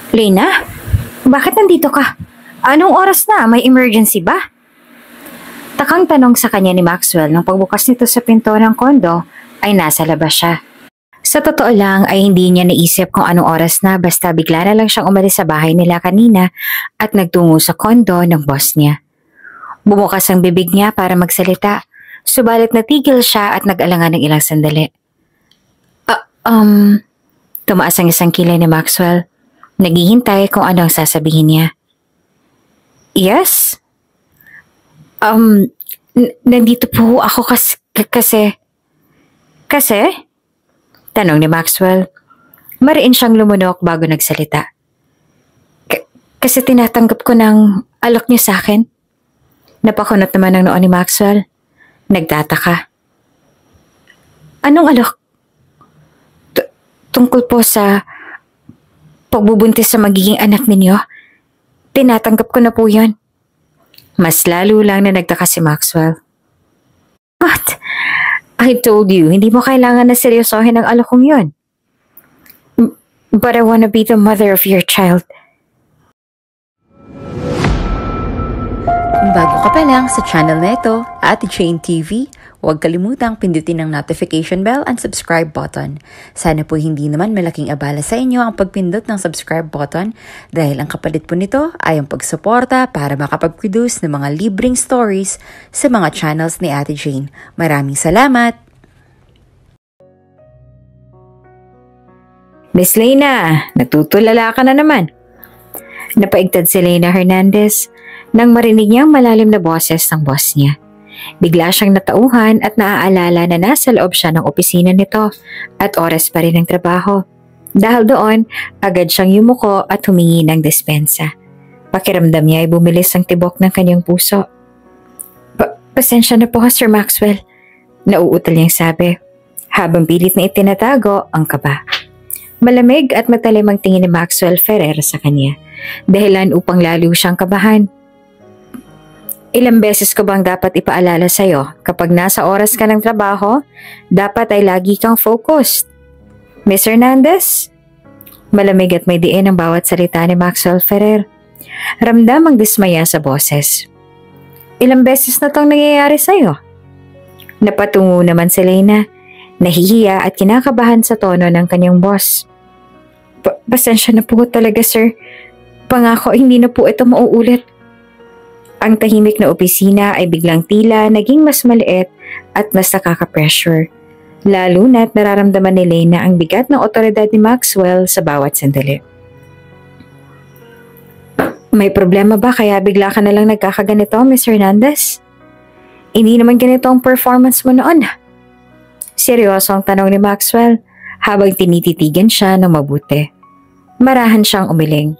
Lena, bakit nandito ka? Anong oras na? May emergency ba? Takang tanong sa kanya ni Maxwell nang pagbukas nito sa pinto ng kondo ay nasa labas siya. Sa totoo lang ay hindi niya naisip kung anong oras na basta bigla na lang siyang umalis sa bahay nila kanina at nagtungo sa kondo ng boss niya. Bumukas ang bibig niya para magsalita, subalit natigil siya at nag-alangan ng ilang sandali. Tumaas ang isang kilay ni Maxwell. Naghihintay kung ano ang sasabihin niya. Yes? Nandito po ako kasi... Kasi? Tanong ni Maxwell. Mariin siyang lumunok bago nagsalita. Kasi tinatanggap ko ng alok niyo sa akin. Napakunot naman ang noon ni Maxwell. Nagtataka. Anong alok? Tungkol po sa pagbubuntis sa magiging anak ninyo. Tinatanggap ko na po yun. Mas lalo lang na nagtaka si Maxwell. What? I told you, hindi mo kailangan na seryosohin ang alokong yun. But I wanna be the mother of your child. Kung bago ka pa lang sa channel na ito, Ate Jane TV, huwag kalimutang pindutin ang notification bell and subscribe button. Sana po hindi naman malaking abala sa inyo ang pagpindot ng subscribe button dahil ang kapalit po nito ay ang pagsuporta para makapag-produce ng mga libreng stories sa mga channels ni Ate Jane. Maraming salamat! Miss Lena, natutulala ka na naman. Napaigtad si Lena Hernandez nang marinig niyang malalim na boses ng boss niya. Bigla siyang natauhan at naaalala na nasa loob siya ng opisina nito at oras pa rin ng trabaho. Dahil doon, agad siyang yumuko at humingi ng dispensa. Pakiramdam niya ay bumilis ang tibok ng kanyang puso. Pasensya na po, Sir Maxwell. Nauutal niyang sabi, habang pilit na itinatago ang kaba. Malamig at matalim ang tingin ni Maxwell Ferrer sa kanya, dahilan upang lalo siyang kabahan. Ilang beses ko bang dapat ipaalala sa'yo, kapag nasa oras ka ng trabaho, dapat ay lagi kang focused. Miss Hernandez? Malamig at may diin ang bawat salita ni Maxwell Ferrer. Ramdam ang dismaya sa boses. Ilang beses na tong nangyayari sa'yo? Napatungo naman si Lena, nahihiya at kinakabahan sa tono ng kanyang boss. Pasensya na po talaga, sir. Pangako hindi na po ito mauulit. Ang tahimik na opisina ay biglang tila naging mas maliit at mas nakaka-pressure. Lalo na't nararamdaman ni Lena ang bigat ng otoridad ni Maxwell sa bawat sandali. May problema ba kaya bigla ka na lang nagkakaganito, Ms. Hernandez? Hindi naman ganito ang performance mo noon. Seryoso ang tanong ni Maxwell habang tinititigan siya ng mabuti. Marahan siyang umiling.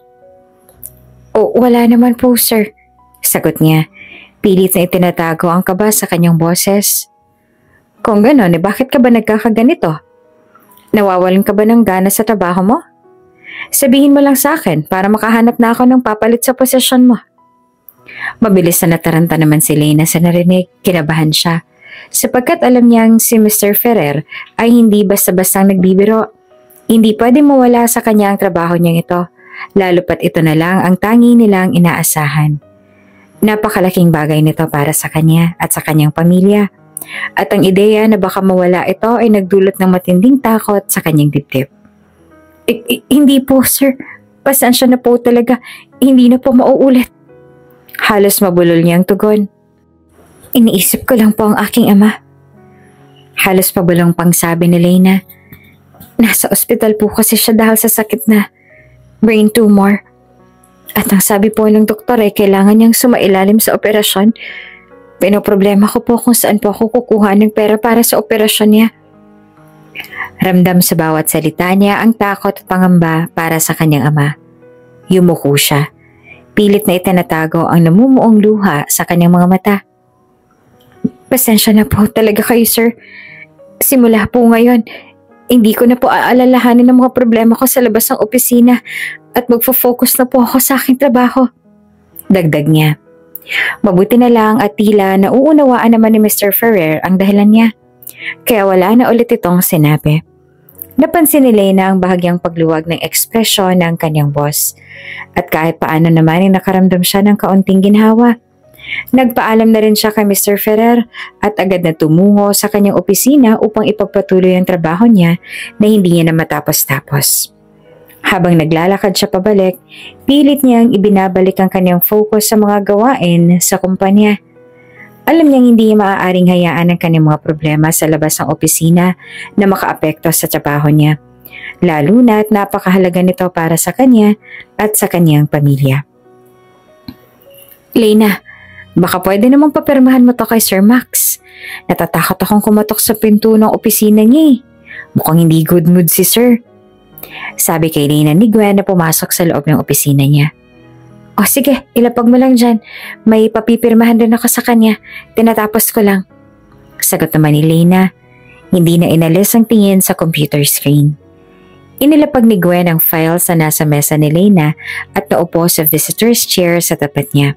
Wala naman po, sir. Sagot niya. Pilit na itinatago ang kaba sa kanyang boses. Kung gano'n, bakit ka ba nagkakaganito? Nawawalan ka ba ng gana sa trabaho mo? Sabihin mo lang sa akin para makahanap na ako ng papalit sa posisyon mo. Mabilis na nataranta naman si Lena sa narinig. Kinabahan siya. Sapagkat alam niyang si Mr. Ferrer ay hindi basta-bastang nagbibiro. Hindi pwede mawala sa kanya ang trabaho niyang ito, lalo pat ito na lang ang tangi nilang inaasahan. Napakalaking bagay nito para sa kanya at sa kanyang pamilya. At ang ideya na baka mawala ito ay nagdulot ng matinding takot sa kanyang dibdib. Hindi po, sir. Pasensya na po talaga. Hindi na po mauulit. Halos mabulol niyang tugon. Iniisip ko lang po ang aking ama. Halos pabulong pang sabi ni Lena. Nasa ospital po kasi siya dahil sa sakit na brain tumor. At ang sabi po ng doktor ay kailangan niyang sumailalim sa operasyon. Pinoproblema ko po kung saan po ako kukuha ng pera para sa operasyon niya. Ramdam sa bawat salita niya ang takot at pangamba para sa kanyang ama. Yumuko siya. Pilit na itinatago ang namumuong luha sa kanyang mga mata. Pasensya na po talaga kayo, sir. Simula po ngayon, hindi ko na po aalalahanin ang mga problema ko sa labas ng opisina at magfo-focus na po ako sa aking trabaho. Dagdag niya. Mabuti na lang at tila nauunawaan naman ni Mr. Ferrer ang dahilan niya. Kaya wala na ulit itong sinabi. Napansin ni Lena ang bahagyang pagluwag ng ekspresyon ng kanyang boss at kahit paano naman ay nakaramdam siya ng kaunting ginhawa. Nagpaalam na rin siya kay Mr. Ferrer at agad na tumungo sa kanyang opisina upang ipagpatuloy ang trabaho niya na hindi niya na matapos-tapos. Habang naglalakad siya pabalik, pilit niyang ibinabalik ang kanyang focus sa mga gawain sa kumpanya. Alam niyang hindi niya maaaring hayaan ang kanyang mga problema sa labas ng opisina na makaapekto sa trabaho niya, lalo na at napakahalaga nito para sa kanya at sa kanyang pamilya. Lena, baka pwede namang papirmahan mo to kay Sir Max. Natatakot akong kumatok sa pinto ng opisina niya eh. Mukhang hindi good mood si Sir. Sabi kay Lena ni Gwen na pumasok sa loob ng opisina niya. O sige, ilapag mo lang dyan. May papipirmahan din ako sa kanya. Tinatapos ko lang. Sagot naman ni Lena. Hindi na inalis ang tingin sa computer screen. Inilapag ni Gwen ang file sa nasa mesa ni Lena at naupo sa visitor's chair sa tapat niya.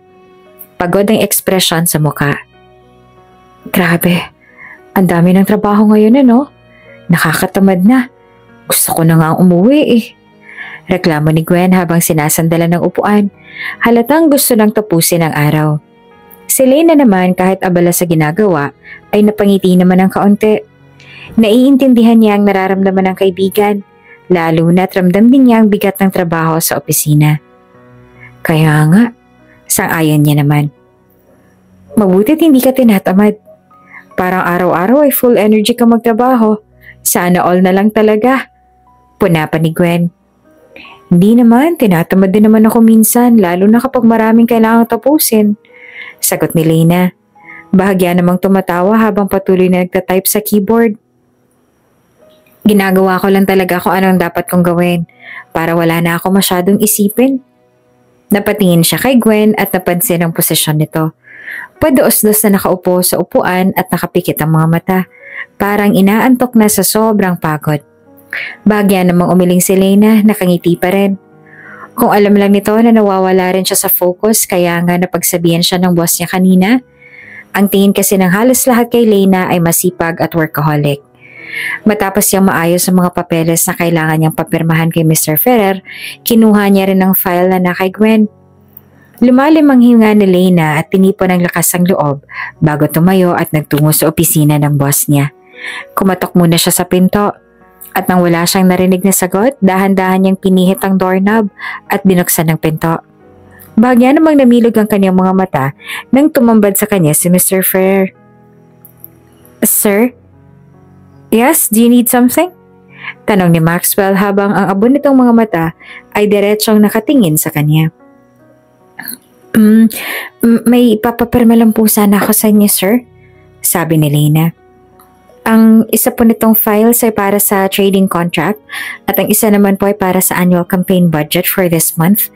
Pagod ang ekspresyon sa muka. Grabe, ang dami ng trabaho ngayon Nakakatamad na. Gusto ko na nga umuwi eh. Reklamo ni Gwen habang sinasandalan ng upuan. Halatang gusto nang tapusin ang araw. Si Lena naman kahit abala sa ginagawa ay napangiti naman ng kaunti. Naiintindihan niya ang nararamdaman ng kaibigan, lalo na't ramdam din niya ang bigat ng trabaho sa opisina. Kaya nga, sang-ayon niya naman. Mabutit hindi ka tinatamad. Parang araw-araw ay full energy ka magtrabaho. Sana all na lang talaga. Puna pa ni Gwen. Hindi naman, tinatamad din naman ako minsan, lalo na kapag maraming kailangang tapusin. Sagot ni Lena. Bahagya namang tumatawa habang patuloy na nagtatype sa keyboard. Ginagawa ko lang talaga kung anong dapat kong gawin para wala na ako masyadong isipin. Napatingin siya kay Gwen at napansin ang posisyon nito. Pados-dos na nakaupo sa upuan at nakapikit ang mga mata. Parang inaantok na sa sobrang pagod. Bahagya namang umiling si Lena, nakangiti pa rin. Kung alam lang nito na nawawala rin siya sa focus kaya nga napagsabihan siya ng boss niya kanina. Ang tingin kasi ng halos lahat kay Lena ay masipag at workaholic. Matapos siyang maayos ang mga papeles na kailangan niyang papirmahan kay Mr. Ferrer, kinuha niya rin ang file na kay Gwen. Lumalim ang hinga ni Lena at tinipon ng lakas ang loob bago tumayo at nagtungo sa opisina ng boss niya. Kumatok muna siya sa pinto. At nang wala siyang narinig na sagot, dahan-dahan niyang pinihit ang doorknob at binuksan ang pinto. Bahagya namang namilog ang kanyang mga mata nang tumambad sa kanya si Mr. Ferrer. Sir? Yes, do you need something? Tanong ni Maxwell habang ang abo nitong mga mata ay diretsyong nakatingin sa kanya. May ipapapirma lang po sana ako sa inyo, sir. Sabi ni Lena. Ang isa po nitong files ay para sa trading contract at ang isa naman po ay para sa annual campaign budget for this month.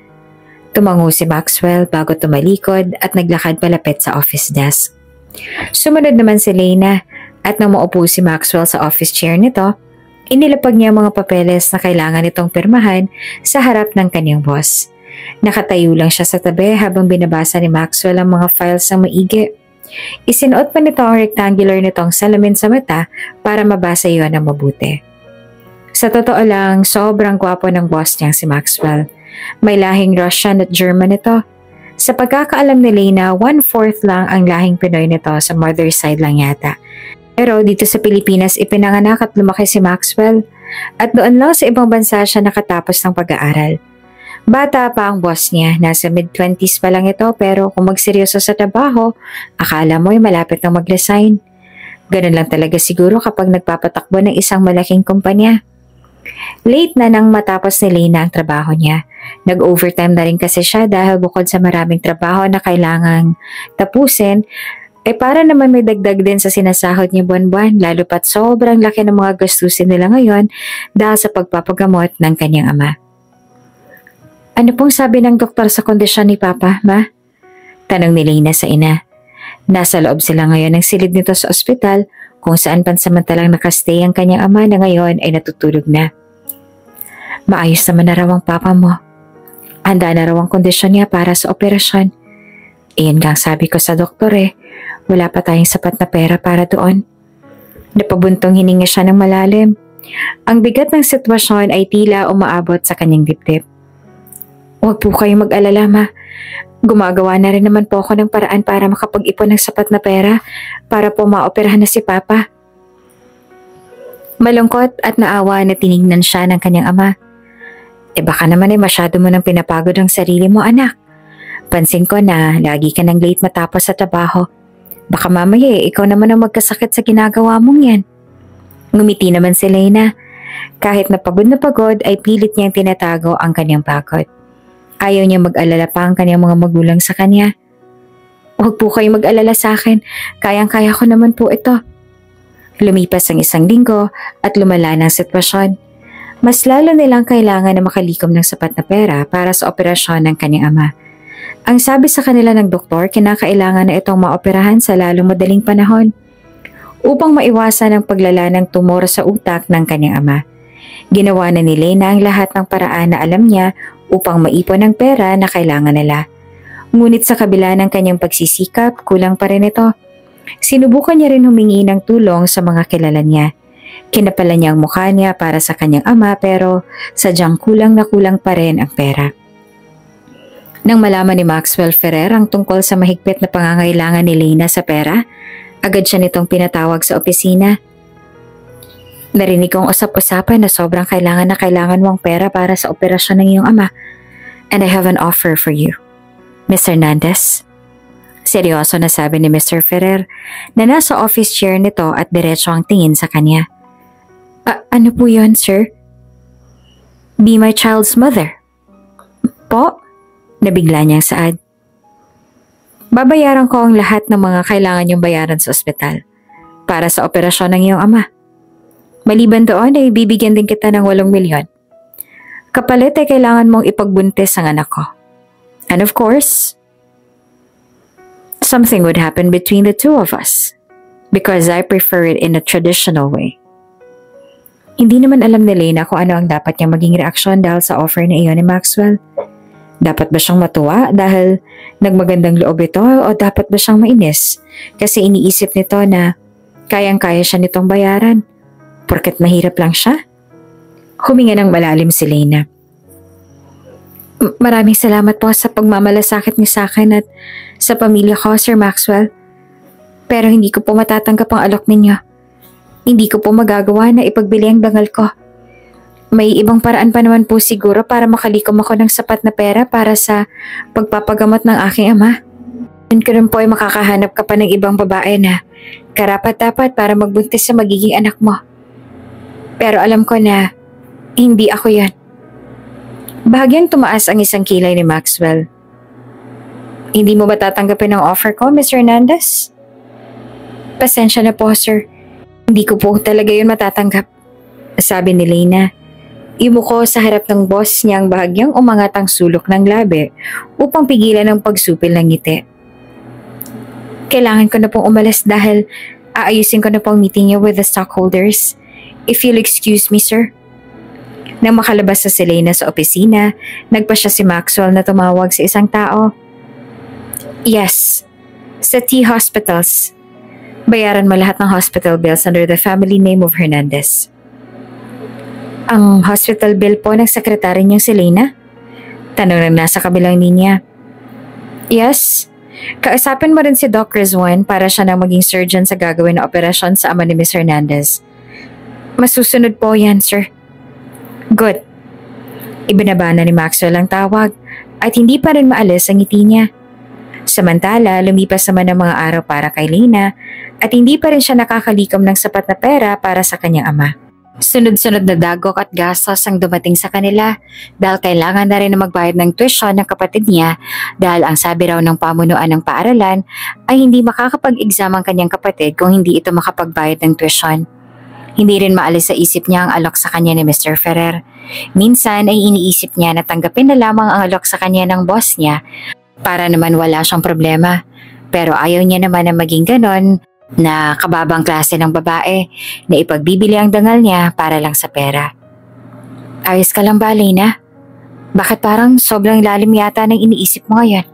Tumango si Maxwell bago tumalikod at naglakad palapit sa office desk. Sumunod naman si Lena at nang maupo si Maxwell sa office chair nito, inilapag niya ang mga papeles na kailangan nitong pirmahan sa harap ng kanyang boss. Nakatayo lang siya sa tabi habang binabasa ni Maxwell ang mga files ng maigi. Isinuot pa nito ang rectangular nitong salamin sa mata para mabasa iyon ng mabuti. Sa totoo lang, sobrang gwapo ng boss niyang si Maxwell. May lahing Russian at German ito. Sa pagkakaalam ni Lena, 1/4 lang ang lahing Pinoy nito sa mother side lang yata. Pero dito sa Pilipinas, ipinanganak at lumaki si Maxwell. At doon lang sa ibang bansa siya nakatapos ng pag-aaral. Bata pa ang boss niya, nasa mid-20s pa lang ito pero kung magseryoso sa trabaho, akala mo ay malapit nang mag-resign. Ganun lang talaga siguro kapag nagpapatakbo ng isang malaking kumpanya. Late na nang matapos ni Lena ang trabaho niya. Nag-overtime na rin kasi siya dahil bukod sa maraming trabaho na kailangang tapusin, para naman may dagdag din sa sinasahod niya buwan-buwan lalo pat sobrang laki ng mga gastusin nila ngayon dahil sa pagpapagamot ng kanyang ama. Ano pong sabi ng doktor sa kondisyon ni Papa, Ma? Tanong ni Lena sa ina. Nasa loob sila ngayon ng silid nito sa ospital kung saan pansamantalang nakastay ang kanyang ama na ngayon ay natutulog na. Maayos naman na raw ang papa mo. Handa na raw ang kondisyon niya para sa operasyon. Iyan nga ang sabi ko sa doktor wala pa tayong sapat na pera para doon. Napabuntong hininga siya ng malalim. Ang bigat ng sitwasyon ay tila umaabot sa kanyang dibdib. Huwag po kayong mag-alala, ma. Gumagawa na rin naman po ako ng paraan para makapag-ipon ng sapat na pera para po maoperahan na si Papa. Malungkot at naawa na tinignan siya ng kanyang ama. Baka naman ay masyado mo nang pinapagod ang sarili mo, anak. Pansin ko na lagi ka nang late matapos sa trabaho. Baka mamaya ikaw naman ang magkasakit sa ginagawa mong yan. Ngumiti naman si Lena. Kahit na pagod ay pilit niyang tinatago ang kanyang pagod. Ayaw niya mag-alala pa ang kanyang mga magulang sa kanya. Huwag po kayo mag-alala sa akin. Kayang-kaya ko naman po ito. Lumipas ang 1 linggo at lumala ng sitwasyon. Mas lalo nilang kailangan na makalikom ng sapat na pera para sa operasyon ng kanyang ama. Ang sabi sa kanila ng doktor, kinakailangan na itong maoperahan sa lalong madaling panahon upang maiwasan ang paglala ng tumor sa utak ng kanyang ama. Ginawa na ni Lena ang lahat ng paraan na alam niya upang maipon ang pera na kailangan nila. Ngunit sa kabila ng kanyang pagsisikap, kulang pa rin ito. Sinubukan niya rin humingi ng tulong sa mga kilala niya. Kinapala niya ang mukha niya para sa kanyang ama pero sadyang kulang na kulang pa rin ang pera. Nang malaman ni Maxwell Ferrer ang tungkol sa mahigpit na pangangailangan ni Lena sa pera, agad siya nitong pinatawag sa opisina. Narinig kong usap-usapan na sobrang kailangan mo ang pera para sa operasyon ng iyong ama. And I have an offer for you, Ms. Hernandez. Seryoso na sabi ni Mr. Ferrer na nasa office chair nito at diretso ang tingin sa kanya. Ano po yun, sir? Be my child's mother. Po? Nabigla niyang saad. Babayaran ko ang lahat ng mga kailangan niyong bayaran sa ospital para sa operasyon ng iyong ama. Maliban doon ay bibigyan din kita ng 8 milyon. Kapalit ay kailangan mong ipagbuntis ang anak ko. And of course, something would happen between the two of us because I prefer it in a traditional way. Hindi naman alam ni Lena kung ano ang dapat niyang maging reaksyon dahil sa offer na iyon ni Maxwell. Dapat ba siyang matuwa dahil nagmagandang loob ito o dapat ba siyang mainis kasi iniisip nito na kayang-kaya siya nitong bayaran porket mahirap lang siya? Huminga ng malalim si Lena. Maraming salamat po sa pagmamalasakit niyo sa akin at sa pamilya ko, Sir Maxwell. Pero hindi ko po matatanggap ang alok ninyo. Hindi ko po magagawa na ipagbili ang dangal ko. May ibang paraan pa naman po siguro para makalikom ako ng sapat na pera para sa pagpapagamot ng aking ama. Yun ko rin po ay makakahanap ka pa ng ibang babae na karapat-dapat para magbuntis sa magiging anak mo. Pero alam ko na hindi ako yan. Bahagyang tumaas ang 1 kilay ni Maxwell. Hindi mo ba tatanggapin ang offer ko, Ms. Hernandez? Pasensya na po, sir. Hindi ko po talaga yun matatanggap, sabi ni Lena. Imuko sa harap ng boss niyang bahagyang umangat ang sulok ng labi upang pigilan ang pagsupil ng ngiti. Kailangan ko na pong umalis dahil aayusin ko na pong meeting niya with the stockholders. If you'll excuse me, sir. Nang makalabas sa si Lena sa opisina, nagpa siya si Maxwell na tumawag sa isang tao. Yes, sa T Hospitals. Bayaran mo lahat ng hospital bills under the family name of Hernandez. Ang hospital bill po ng sekretary niyang si Lena? Tanong na nasa kabilang linya. Yes. Kausapin mo rin si Doc Rizwan para siya nang maging surgeon sa gagawin na operasyon sa ama ni Ms. Hernandez. Masusunod po yan, sir. Good. Ibinaba na ni Maxwell ang tawag at hindi pa rin maalis ang ngiti niya. Samantala, lumipas naman ang mga araw para kay Lena at hindi pa rin siya nakakalikom ng sapat na pera para sa kanyang ama. Sunod-sunod na dagok at gastos ang dumating sa kanila dahil kailangan na rin na magbayad ng tuition ng kapatid niya dahil ang sabi raw ng pamunuan ng paaralan ay hindi makakapag-exam ang kanyang kapatid kung hindi ito makapagbayad ng tuition. Hindi rin maalis sa isip niya ang alok sa kanya ni Mr. Ferrer. Minsan ay iniisip niya na tanggapin na lamang ang alok sa kanya ng boss niya para naman wala siyang problema. Pero ayaw niya naman na maging ganon na kababang klase ng babae na ipagbibili ang dangal niya para lang sa pera. Ayos ka lang ba, Lena? Bakit parang sobrang lalim yata ng iniisip mo ngayon?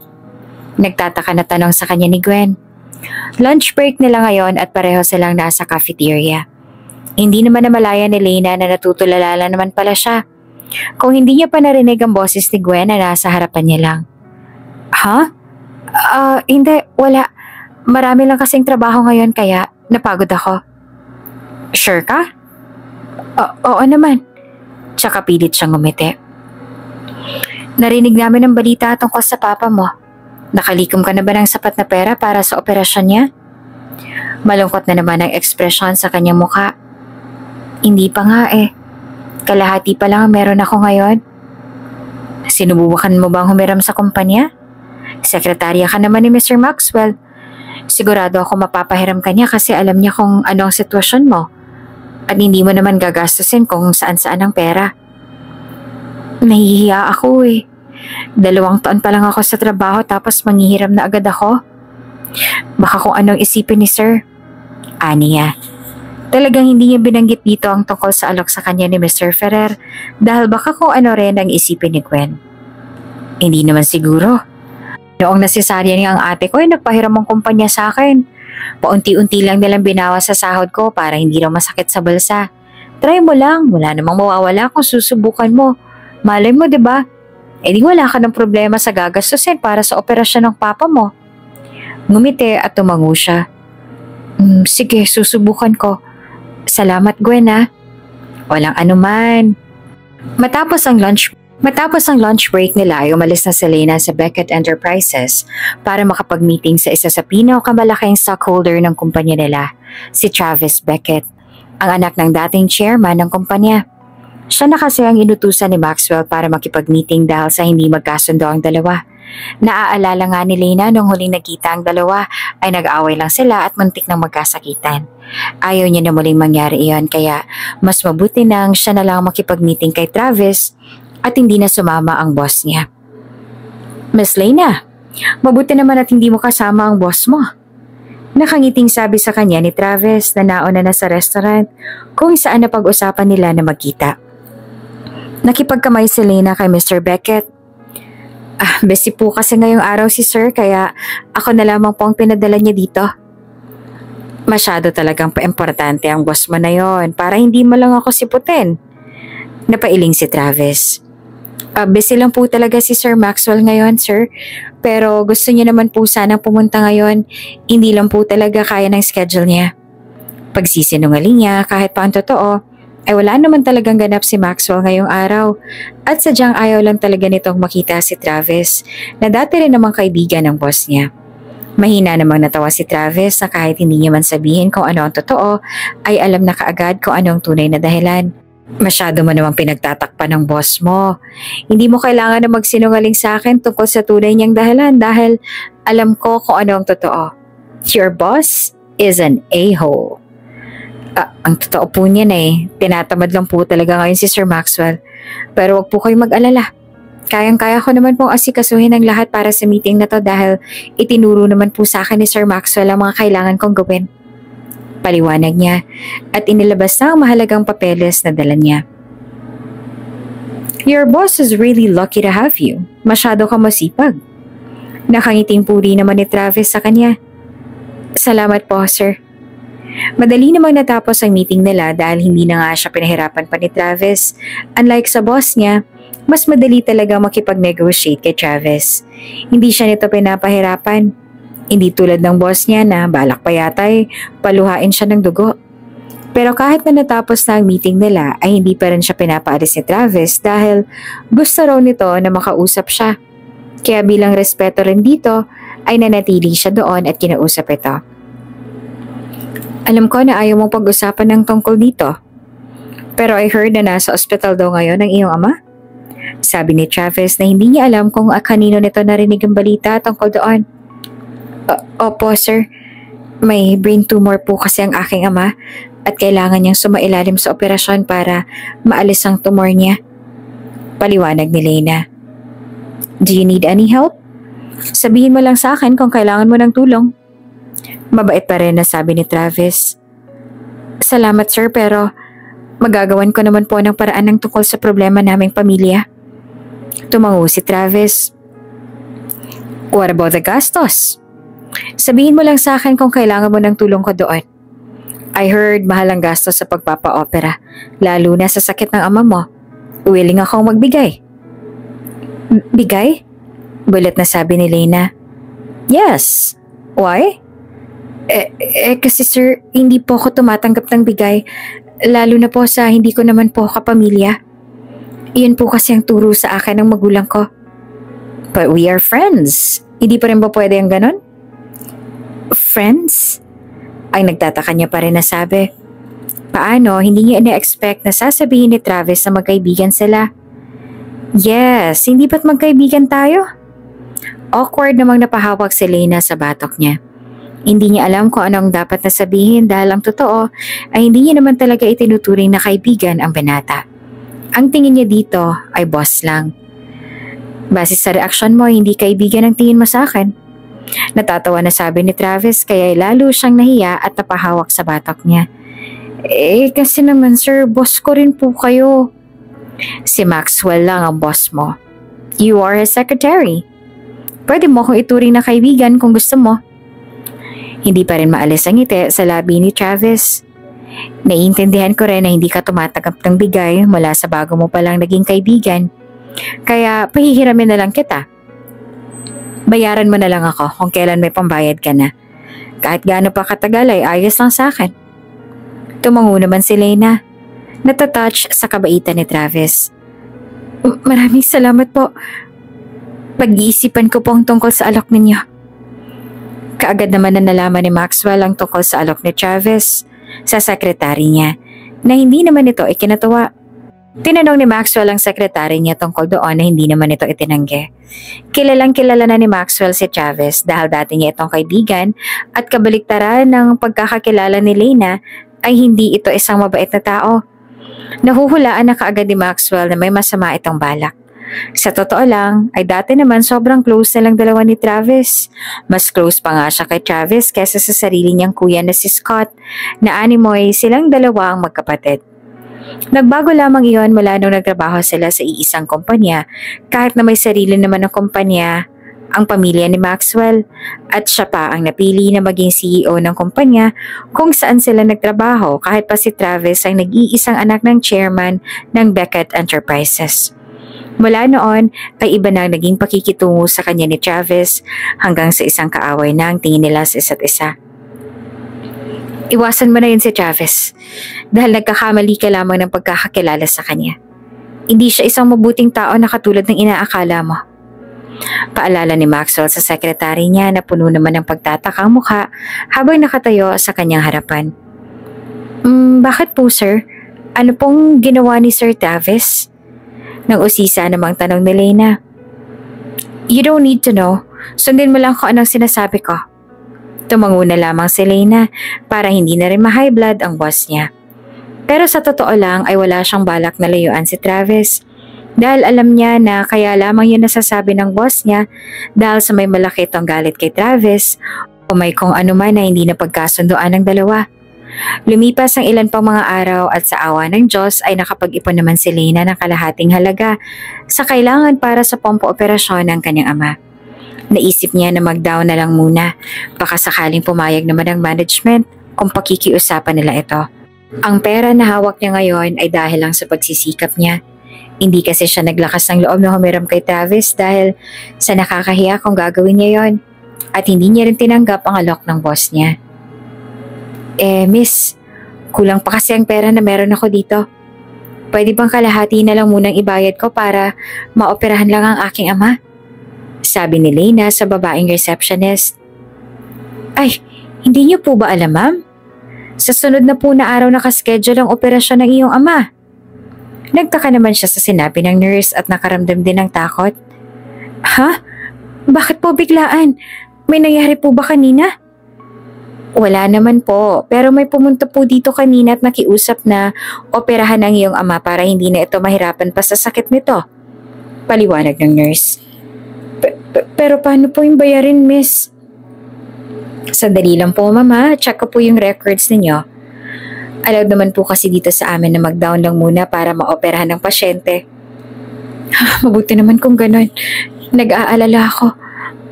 Nagtataka na tanong sa kanya ni Gwen. Lunch break nila ngayon at pareho silang nasa cafeteria. Hindi naman namalaya ni Lena na natutulala naman pala siya. Kung hindi niya pa narinig ang boses ni Gwen na nasa harapan niya lang. Ha? Hindi, wala. Marami lang kasing trabaho ngayon kaya napagod ako. Sure ka? Oo naman. Tsaka pilit siyang ngumiti. Narinig namin ang balita tungkol sa papa mo. Nakalikom ka na ba ng sapat na pera para sa operasyon niya? Malungkot na naman ang ekspresyon sa kanyang mukha. Hindi pa nga eh. Kalahati pa lang ang meron ako ngayon. Sinubukan mo bang humiram sa kumpanya? Sekretarya ka naman ni Mr. Maxwell. Sigurado ako mapapahiram ka niya kasi alam niya kung ano ang sitwasyon mo. At hindi mo naman gagastusin kung saan-saan ang pera. Nahihiya ako eh. 2 taon pa lang ako sa trabaho tapos manghihiram na agad ako. Baka kung anong isipin ni Sir. Aniya. Talagang hindi niya binanggit dito ang tungkol sa alok sa kanya ni Mr. Ferrer dahil baka kung ano rin ang isipin ni Gwen. Hindi naman siguro. Noong nasisarya niya ang ate ko ay nagpahiram ang kumpanya sa akin. Paunti-unti lang nilang binawas sa sahod ko para hindi raw masakit sa bulsa. Try mo lang, wala namang mawawala kung susubukan mo. Malay mo, 'di ba? Eh di wala ka ng problema sa gagastusin para sa operasyon ng papa mo. Ngumiti at tumango siya. Sige, susubukan ko. Salamat, Gwen ha. Walang anuman. Matapos ang lunch break nila ay umalis na si Lena sa Beckett Enterprises para makapag-meeting sa isa sa pinakamalaking stockholder ng kumpanya nila, si Travis Beckett, ang anak ng dating chairman ng kumpanya. Siya na kasi ang inutusan ni Maxwell para makipag-meeting dahil sa hindi magkasundo ang dalawa. Naaalala nga ni Lena nung huling nagkita ang dalawa ay nag-away lang sila at muntik nang magkasakitan. Ayaw niya na muling mangyari iyon kaya mas mabuti nang siya na lang makipag-meeting kay Travis at hindi na sumama ang boss niya. Miss Lena, mabuti naman at hindi mo kasama ang boss mo. Nakangiting sabi sa kanya ni Travis na nauna na sa restaurant kung saan na pag-usapan nila na magkita. Nakipagkamay si Lena kay Mr. Beckett. Busy po kasi ngayong araw si Sir kaya ako na lamang po ang pinadala niya dito. Masyado talagang pa-importante ang boss mo na yon para hindi mo lang ako siputin. Napailing si Travis. Busy lang po talaga si Sir Maxwell ngayon, Sir. Pero gusto niya naman po sanang pumunta ngayon. Hindi lang po talaga kaya ng schedule niya. Pagsisinungaling niya kahit pa ang totoo, ay wala naman talagang ganap si Maxwell ngayong araw at sadyang ayaw lang talaga nitong makita si Travis na dati rin namang kaibigan ng boss niya. Mahina namang natawa si Travis na kahit hindi niya man sabihin kung ano ang totoo ay alam na kaagad kung ano ang tunay na dahilan. Masyado mo namang pinagtatakpan ng boss mo. Hindi mo kailangan na magsinungaling sa akin tungkol sa tunay niyang dahilan dahil alam ko kung ano ang totoo. Your boss is an a-hole. Ang totoo po niyan tinatamad lang po talaga ngayon si Sir Maxwell. Pero wag po kayo mag-alala. Kayang-kaya ko naman pong asikasuhin ang lahat para sa meeting na to dahil itinuro naman po sa akin ni Sir Maxwell ang mga kailangan kong gawin. Paliwanag niya at inilabas na ang mahalagang papeles na dala niya. Your boss is really lucky to have you. Masyado ka masipag. Nakangiting puri naman ni Travis sa kanya. Salamat po, sir. Madali namang natapos ang meeting nila dahil hindi na nga siya pinahirapan pa ni Travis. Unlike sa boss niya, mas madali talaga makipag-negotiate kay Travis. Hindi siya nito pinapahirapan. Hindi tulad ng boss niya na balak pa yata paluhain siya ng dugo. Pero kahit na natapos na ang meeting nila ay hindi pa rin siya pinapaalis ni Travis dahil gusto raw nito na makausap siya. Kaya bilang respeto rin dito ay nanatili siya doon at kinausap ito. Alam ko na ayaw mong pag-usapan ng tungkol dito. Pero I heard na nasa ospital daw ngayon ang iyong ama. Sabi ni Travis na hindi niya alam kung kanino nito narinig ang balita tungkol doon. Opo, sir. May brain tumor po kasi ang aking ama at kailangan niyang sumailalim sa operasyon para maalis ang tumor niya. Paliwanag ni Lena. Do you need any help? Sabihin mo lang sa akin kung kailangan mo ng tulong. Mabait pa rin na sabi ni Travis. Salamat sir pero magagawan ko naman po ng paraan ng tungkol sa problema naming pamilya. Tumango si Travis. What about the gastos? Sabihin mo lang sa akin kung kailangan mo ng tulong ko doon. I heard mahal ang gastos sa pagpapa-opera, lalo na sa sakit ng ama mo. Willing akong magbigay. Bigay? Bulat na sabi ni Lena. Yes. Why? Kasi sir, hindi po ako tumatanggap ng bigay, lalo na po sa hindi ko naman po kapamilya. Iyon po kasi ang turo sa akin ng magulang ko. But we are friends. Hindi pa rin ba pwede ang ganon? Friends? Ay nagtataka niya pa rin na sabi. Paano, hindi niya ina-expect na sasabihin ni Travis na magkaibigan sila? Yes, hindi ba't magkaibigan tayo? Awkward namang napahawak si Lena sa batok niya. Hindi niya alam kung anong dapat na sabihin dahil ang totoo ay hindi niya naman talaga itinuturing na kaibigan ang binata. Ang tingin niya dito ay boss lang. Base sa reaksyon mo, hindi kaibigan ang tingin mo sa akin. Natatawa na sabi ni Travis kaya lalo siyang nahiya at napahawak sa batok niya. Kasi naman sir, boss ko rin po kayo. Si Maxwell lang ang boss mo. You are his secretary. Pwede mo akong ituring na kaibigan kung gusto mo. Hindi pa rin maalis ang ngiti sa labi ni Travis. Naiintindihan ko rin na hindi ka tumatanggap ng bigay mula sa bago mo palang naging kaibigan. Kaya pahihiramin na lang kita. Bayaran mo na lang ako kung kailan may pambayad ka na. Kahit gaano pa katagal ay ayos lang sa akin. Tumango naman si Lena. Natatouch sa kabaitan ni Travis. Maraming salamat po. Pag-iisipan ko po ang tungkol sa alok ninyo. Kaagad naman na nalaman ni Maxwell ang tungkol sa alok ni Travis sa sekretary niya na hindi naman ito ikinatuwa. Tinanong ni Maxwell ang sekretary niya tungkol doon na hindi naman ito itinanggi. Kilalang kilala na ni Maxwell si Travis dahil dati niya itong kaibigan at kabaliktaran ng pagkakakilala ni Lena ay hindi ito isang mabait na tao. Nahuhulaan na kaagad ni Maxwell na may masama itong balak. Sa totoo lang, ay dati naman sobrang close na lang dalawa ni Travis. Mas close pa nga siya kay Travis kaysa sa sarili niyang kuya na si Scott na animoy silang dalawa ang magkapatid. Nagbago lamang iyon mula nung nagtrabaho sila sa iisang kumpanya kahit na may sarili naman ng kumpanya ang pamilya ni Maxwell at siya pa ang napili na maging CEO ng kumpanya kung saan sila nagtrabaho kahit pa si Travis ay nag-iisang anak ng chairman ng Beckett Enterprises. Mula noon ay iba na ang naging pakikitungo sa kanya ni Travis hanggang sa isang kaaway na ang tingin nila sa isa't isa. Iwasan mo na yun si Travis dahil nagkakamali ka lamang ng pagkakakilala sa kanya. Hindi siya isang mabuting tao na katulad ng inaakala mo. Paalala ni Maxwell sa sekretary niya na puno naman ng pagtatakang mukha habang nakatayo sa kanyang harapan. Bakit po sir? Ano pong ginawa ni Sir Travis? Nang usisa namang tanong ni Lena. You don't need to know. Sundin mo lang kung anong sinasabi ko. Tumango na lamang si Lena para hindi na rin ma-high blood ang boss niya. Pero sa totoo lang ay wala siyang balak na layuan si Travis dahil alam niya na kaya lamang yun nasasabi ng boss niya dahil sa may malaki itong galit kay Travis o may kung ano man na hindi na pagkasunduan ng dalawa. Lumipas ang ilan pang mga araw at sa awa ng Diyos ay nakapag-ipon naman si Lena ng kalahating halaga sa kailangan para sa pompo-operasyon ng kanyang ama. Naisip niya na mag-down na lang muna, baka sakaling pumayag naman ang management kung pakikiusapan nila ito. Ang pera na hawak niya ngayon ay dahil lang sa pagsisikap niya. Hindi kasi siya naglakas ng loob na humiram kay Travis dahil sa nakakahiya kung gagawin niya yon at hindi niya rin tinanggap ang alok ng boss niya. Miss, kulang pa kasi ang pera na meron ako dito. Pwede bang kalahati na lang munang ibayad ko para maoperahan lang ang aking ama? Sabi ni Lena sa babaeng receptionist. Ay, hindi niyo po ba alam, ma'am? Sa sunod na po na araw nakaschedule ang operasyon ng iyong ama. Nagtaka naman siya sa sinabi ng nurse at nakaramdam din ng takot. Ha? Bakit po biglaan? May nangyari po ba kanina? Wala naman po, pero may pumunta po dito kanina at nakiusap na operahan ang iyong ama para hindi na ito mahirapan pa sa sakit nito. Paliwanag ng nurse. Pero paano po yung bayarin, miss? Sandali lang po, mama. Check ko po yung records ninyo. Allowed naman po kasi dito sa amin na mag-down lang muna para maoperahan ng pasyente. Mabuti naman kung ganun. Nag-aalala ako.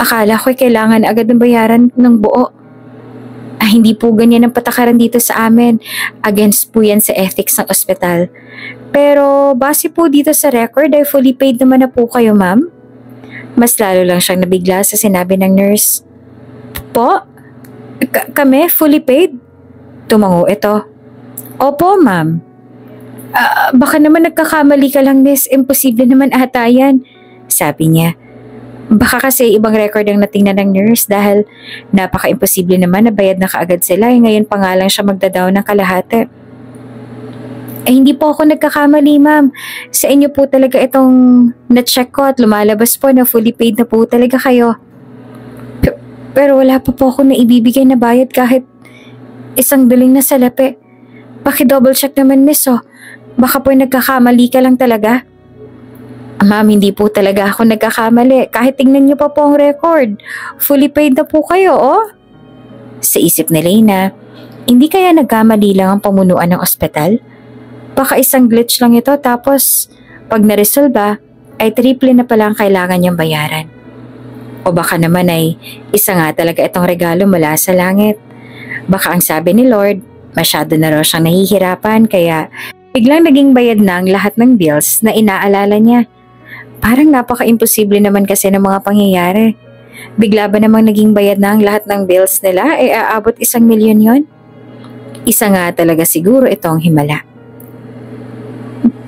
Akala ko'y kailangan agad ng bayaran ng buo. Hindi po ganyan ang patakaran dito sa amin. Against po yan sa ethics ng ospital. Pero base po dito sa record ay fully paid naman na po kayo, ma'am. Mas lalo lang siyang nabigla sa sinabi ng nurse. Po? Kami fully paid? Tumango ito. Opo, ma'am. Baka naman nagkakamali ka lang, miss. Imposible naman ata yan. Sabi niya. Baka kasi ibang record ang natingnan ng nurse dahil napaka-imposible naman na bayad na kaagad sila. Ngayon pa nga lang siya magdadaw ng kalahati. Hindi po ako nagkakamali, ma'am. Sa inyo po talaga itong na-check ko at lumalabas po na fully paid na po talaga kayo. Pero wala pa po ako na ibibigay na bayad kahit isang duling na salapi. Paki-double check naman, miss, oh. Baka po nagkakamali ka lang talaga. Ma'am, hindi po talaga ako nagkakamali. Kahit tingnan niyo pa po ang record. Fully paid na po kayo, oh. Sa isip ni Leyna, hindi kaya nagkamali lang ang pamunuan ng ospital? Baka isang glitch lang ito tapos pag na-resolve ay triple na pala ang kailangan niyang bayaran. O baka naman ay isa nga talaga itong regalo mula sa langit. Baka ang sabi ni Lord, masyado na raw siyang nahihirapan kaya biglang naging bayad na ang lahat ng bills na inaalala niya. Parang napaka-imposible naman kasi ng mga pangyayari. Bigla ba namang naging bayad na ang lahat ng bills nila ay aabot 1,000,000 yon? Isa nga talaga siguro itong himala.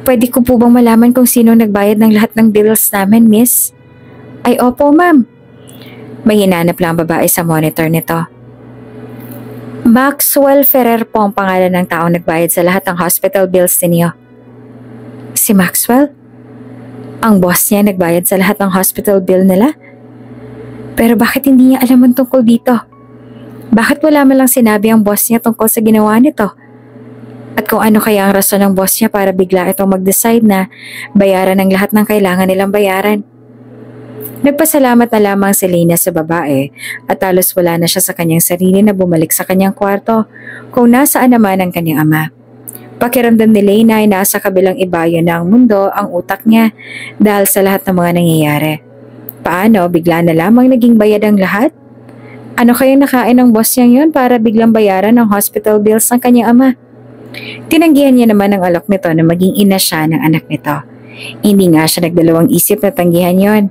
Pwede ko po bang malaman kung sino nagbayad ng lahat ng bills namin, miss? Ay opo, ma'am. May hinanap lang babae sa monitor nito. Maxwell Ferrer po ang pangalan ng taong nagbayad sa lahat ng hospital bills ninyo. Si Maxwell? Ang boss niya nagbayad sa lahat ng hospital bill nila? Pero bakit hindi niya alam ang tungkol dito? Bakit wala man lang sinabi ang boss niya tungkol sa ginawa nito? At kung ano kaya ang rason ng boss niya para bigla itong mag-decide na bayaran ang lahat ng kailangan nilang bayaran. Nagpasalamat na lamang si Leyna sa babae at halos wala na siya sa kanyang sarili na bumalik sa kanyang kwarto kung nasaan naman ang kanyang ama. Pakiramdam ni Leyna ay nasa kabilang ibayo na ang mundo ang utak niya dahil sa lahat ng mga nangyayari. Paano bigla na lamang naging bayad ang lahat? Ano kayang nakain ng boss niyang yun para biglang bayaran ang hospital bills ng kanyang ama? Tinanggihan niya naman ang alok nito na maging ina siya ng anak nito. Hindi nga siya nagdalawang isip na tanggihan yon.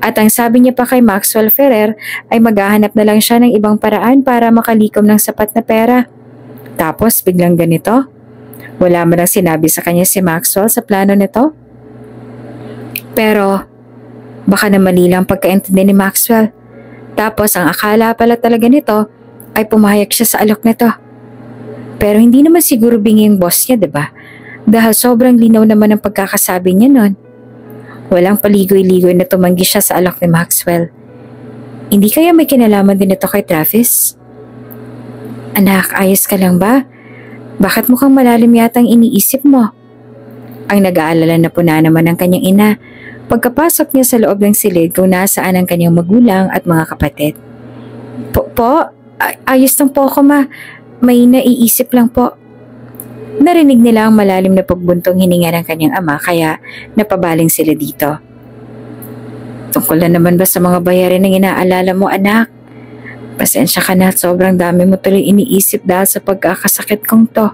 At ang sabi niya pa kay Maxwell Ferrer ay maghahanap na lang siya ng ibang paraan para makalikom ng sapat na pera. Tapos biglang ganito? Wala man lang sinabi sa kanya si Maxwell sa plano nito? Pero baka na mali lang pagkaintindi ni Maxwell. Tapos ang akala pala talaga nito ay pumayag siya sa alok nito. Pero hindi naman siguro bingi yung boss niya, diba? Dahil sobrang linaw naman ang pagkakasabi niya nun. Walang paligoy-ligoy na tumanggi siya sa alok ni Maxwell. Hindi kaya may kinalaman din ito kay Travis? Anak, ayos ka lang ba? Bakit mukhang malalim yata ang iniisip mo? Ang nag-aalala na po na naman ang kanyang ina pagkapasok niya sa loob ng silid kung nasaan ang kanyang magulang at mga kapatid. Ayos lang po ako, ma. May naiisip lang po. Narinig nila ang malalim na pagbuntong hininga ng kanyang ama kaya napabaling sila dito. Tungkol na naman ba sa mga bayarin na inaalala mo, anak? Pasensya ka na at sobrang dami mo tuloy iniisip dahil sa pagkakasakit kong to.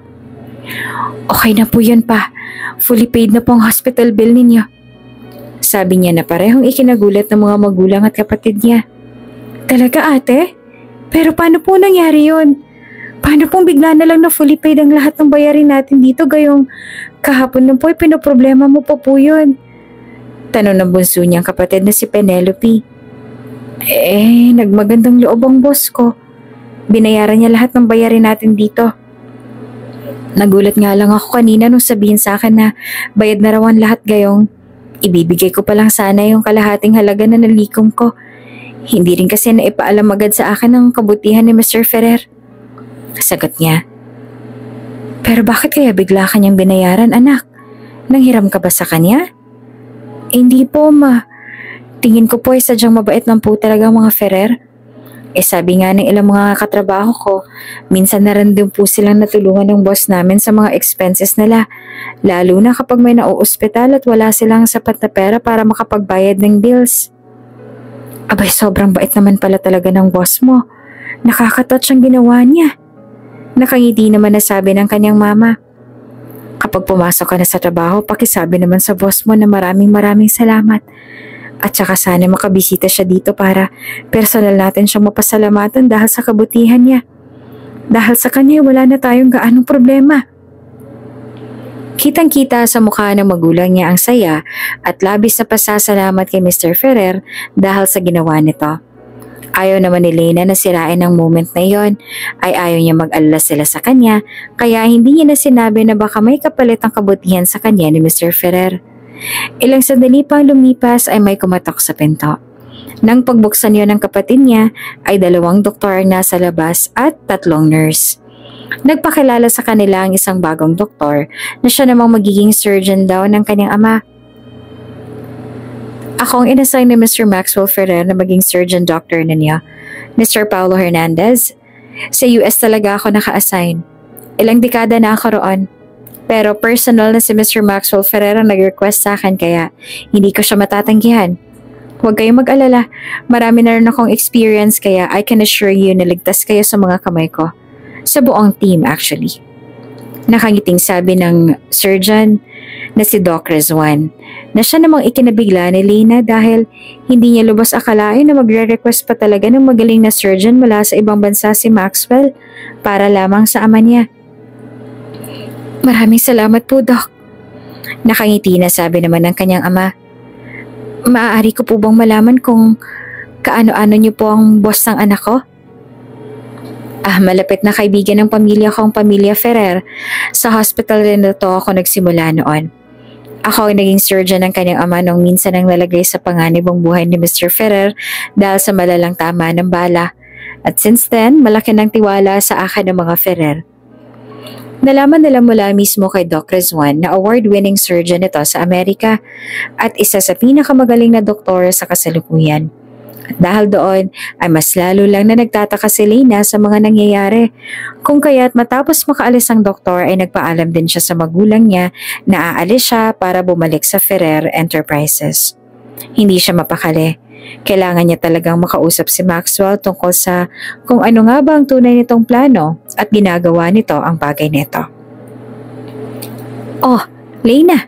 Okay na po yun pa. Fully paid na po ang hospital bill ninyo. Sabi niya na parehong ikinagulat ng mga magulang at kapatid niya. Talaga, ate? Pero paano po nangyari yun? Paano pong bigla na lang na fully paid ang lahat ng bayarin natin dito gayong kahapon nun po ay pinoproblema mo pa po yun? Tanong ng bunso niyang kapatid na si Penelope. Nagmagandang loob ang boss ko. Binayaran niya lahat ng bayarin natin dito. Nagulat nga lang ako kanina nung sabihin sa akin na bayad na rawan lahat gayong ibibigay ko pa lang sana yung kalahating halaga na nalikom ko. Hindi rin kasi naipaalam agad sa akin ang kabutihan ni Mr. Ferrer. Sagot niya. Pero bakit kaya bigla kanyang binayaran, anak? Nanghiram ka ba sa kanya? Hindi po, ma. Tingin ko po ay sadyang mabait lang po talaga mga Ferrer. Sabi nga ng ilang mga katrabaho ko, minsan na rin din po silang natulungan ng boss namin sa mga expenses nila. Lalo na kapag may nauospital at wala silang sapat na pera para makapagbayad ng bills. Abay, sobrang bait naman pala talaga ng boss mo. Nakakatouch ang ginawa niya. Nakangiti naman na sabi ng kanyang mama. Kapag pumasok ka na sa trabaho, pakisabi naman sa boss mo na maraming salamat. At saka sana makabisita siya dito para personal natin siyang mapasalamatan dahil sa kabutihan niya. Dahil sa kanya wala na tayong gaanong problema. Kitang-kita sa mukha ng magulang niya ang saya at labis na pasasalamat kay Mr. Ferrer dahil sa ginawa nito. Ayaw naman ni Lena na sirain ang moment na iyon, ay ayaw niya mag-alala sila sa kanya, kaya hindi niya na sinabi na baka may kapalit ang kabutihan sa kanya ni Mr. Ferrer. Ilang sandali pang lumipas ay may kumatok sa pinto. Nang pagbuksan niya ng kapatid niya, ay 2 doktor ang nasa labas at 3 nurse. Nagpakilala sa kanila ang isang bagong doktor na siya namang magiging surgeon daw ng kanyang ama. Ako ang inassign ni Mr. Maxwell Ferrer na maging surgeon doctor na niya, Mr. Paulo Hernandez. Sa US talaga ako naka-assign. Ilang dekada na ako roon. Pero personal na si Mr. Maxwell Ferrer ang nag-request sa akin kaya hindi ko siya matatanggihan. Huwag kayong mag-alala, marami na rin akong experience kaya I can assure you na ligtas kayo sa mga kamay ko. Sa buong team actually. Nakangiting sabi ng surgeon na si Doc Rizwan na siya namang ikinabigla ni Lena dahil hindi niya lubos akalain na magre-request pa talaga ng magaling na surgeon mula sa ibang bansa si Maxwell para lamang sa ama niya. Maraming salamat po, Doc. Nakangiti na sabi naman ng kanyang ama. Maaari ko po bang malaman kung kaano-ano niyo po ang boss ng anak ko? Malapit na kaibigan ng pamilya kong pamilya Ferrer. Sa hospital rin na to ako nagsimula noon. Ako ay naging surgeon ng kanyang ama nung minsan ang nalagay sa panganib ang buhay ni Mr. Ferrer dahil sa malalang tama ng bala. At since then, malaki ng tiwala sa akin ng mga Ferrer. Nalaman nila mula mismo kay Doc Rizwan na award-winning surgeon ito sa Amerika at isa sa pinakamagaling na doktor sa kasalukuyan. At dahil doon ay mas lalo lang na nagtataka si Lena sa mga nangyayari. Kung kaya't matapos makaalis ang doktor ay nagpaalam din siya sa magulang niya na aalis siya para bumalik sa Ferrer Enterprises. Hindi siya mapakali. Kailangan niya talagang makausap si Maxwell tungkol sa kung ano nga ba ang tunay nitong plano at ginagawa nito ang bagay nito. Oh, Lena,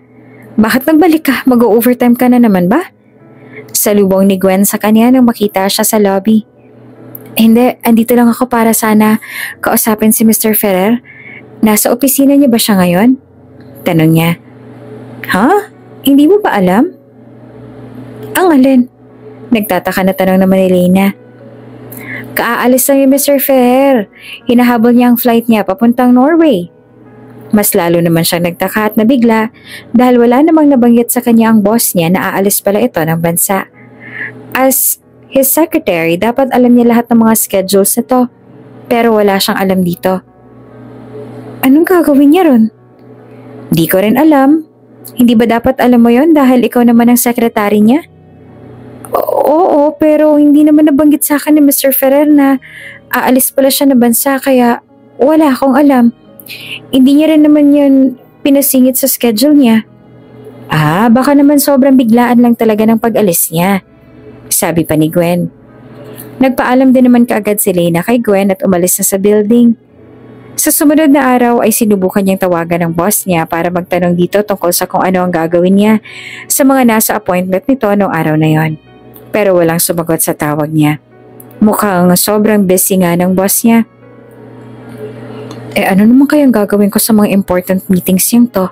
bakit nagbalik ka? Mag-overtime ka na naman ba? Salubong ni Gwen sa kanya nang makita siya sa lobby. Hindi, andito lang ako para sana kausapin si Mr. Ferrer. Nasa opisina niya ba siya ngayon? Tanong niya. Ha? Hindi mo ba alam? Ang alin? Nagtataka na tanong naman ni Lena. Kaaalis lang yung Mr. Ferrer. Hinahabol niya ang flight niya papuntang Norway. Mas lalo naman siyang nagtaka at nabigla dahil wala namang nabanggit sa kanya ang boss niya na aalis pala ito ng bansa. As his secretary, dapat alam niya lahat ng mga schedules nito, pero wala siyang alam dito. Anong gagawin niya ron? Di ko rin alam. Hindi ba dapat alam mo yon dahil ikaw naman ang secretary niya? Oo, pero hindi naman nabanggit sa akin ni Mr. Ferrer na aalis pala siya ng bansa kaya wala akong alam. Hindi niya rin naman yun pinasingit sa schedule niya. Baka naman sobrang biglaan lang talaga ng pag-alis niya, sabi pa ni Gwen. Nagpaalam din naman kaagad si Lena kay Gwen at umalis na sa building. Sa sumunod na araw ay sinubukan niyang tawagan ng boss niya para magtanong dito tungkol sa kung ano ang gagawin niya sa mga nasa appointment nito noong araw na yon. Pero walang sumagot sa tawag niya. Mukhang sobrang busy nga ng boss niya. Ano naman kayang gagawin ko sa mga important meetings yung to?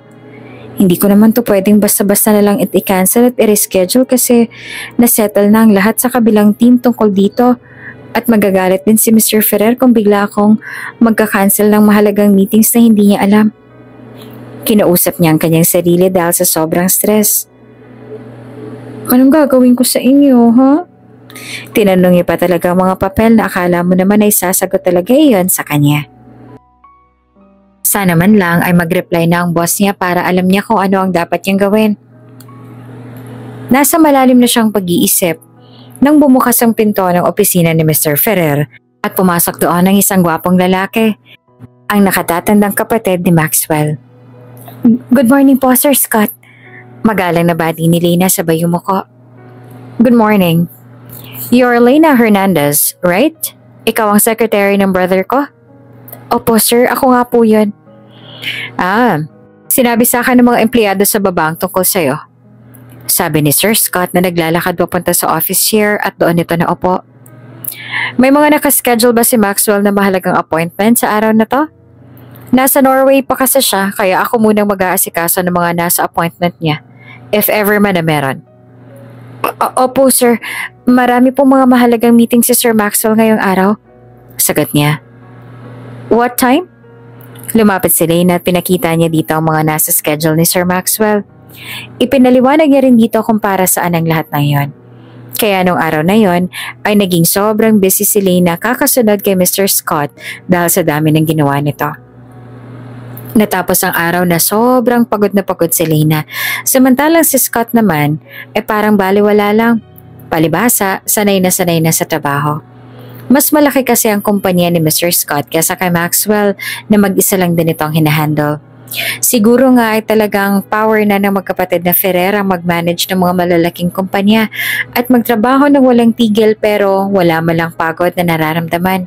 Hindi ko naman to pwedeng basta-basta na lang i-cancel at i-reschedule kasi nasettle na ang lahat sa kabilang team tungkol dito at magagalit din si Mr. Ferrer kung bigla akong magka-cancel ng mahalagang meetings na hindi niya alam. Kinausap niya ang kanyang sarili dahil sa sobrang stress. Anong gagawin ko sa inyo, ha? Tinanong niya pa talaga ang mga papel na akala mo naman ay sasagot talaga iyon sa kanya. Sana man lang ay mag-reply na ang boss niya para alam niya kung ano ang dapat niyang gawin. Nasa malalim na siyang pag-iisip nang bumukas ang pinto ng opisina ni Mr. Ferrer at pumasok doon ang isang gwapong lalaki, ang nakatatandang kapatid ni Maxwell. Good morning po, Sir Scott. Magalang na bati ni Lena sabay yumuko. Good morning. You're Lena Hernandez, right? Ikaw ang secretary ng brother ko? Opo sir, ako nga po yun. Sinabi sa akin ng mga empleyado sa baba ang tungkol sa'yo. Sabi ni Sir Scott na naglalakad papunta sa office chair at doon ito naupo. May mga nakaschedule ba si Maxwell na mahalagang appointment sa araw na to? Nasa Norway pa kasi siya kaya ako munang mag-aasikaso ng mga nasa appointment niya, if ever man na meron. Opo sir, marami pong mga mahalagang meeting si Sir Maxwell ngayong araw. Sagot niya. What time? Lumapit si Lena at pinakita niya dito ang mga nasa schedule ni Sir Maxwell. Ipinaliwanag niya rin dito kung para saan ang lahat ng yon. Kaya nung araw na yon ay naging sobrang busy si Lena kakasunod kay Mr. Scott dahil sa dami ng ginawa nito. Natapos ang araw na sobrang pagod na pagod si Lena, samantalang si Scott naman ay parang baliwala lang. Palibhasa, sanay na sa trabaho. Mas malaki kasi ang kumpanya ni Mr. Scott kaysa kay Maxwell na mag-isa lang din itong hinahandle. Siguro nga ay talagang power na ng magkapatid na Ferrer ang mag-manage ng mga malalaking kumpanya at magtrabaho ng walang tigil pero wala malang pagod na nararamdaman.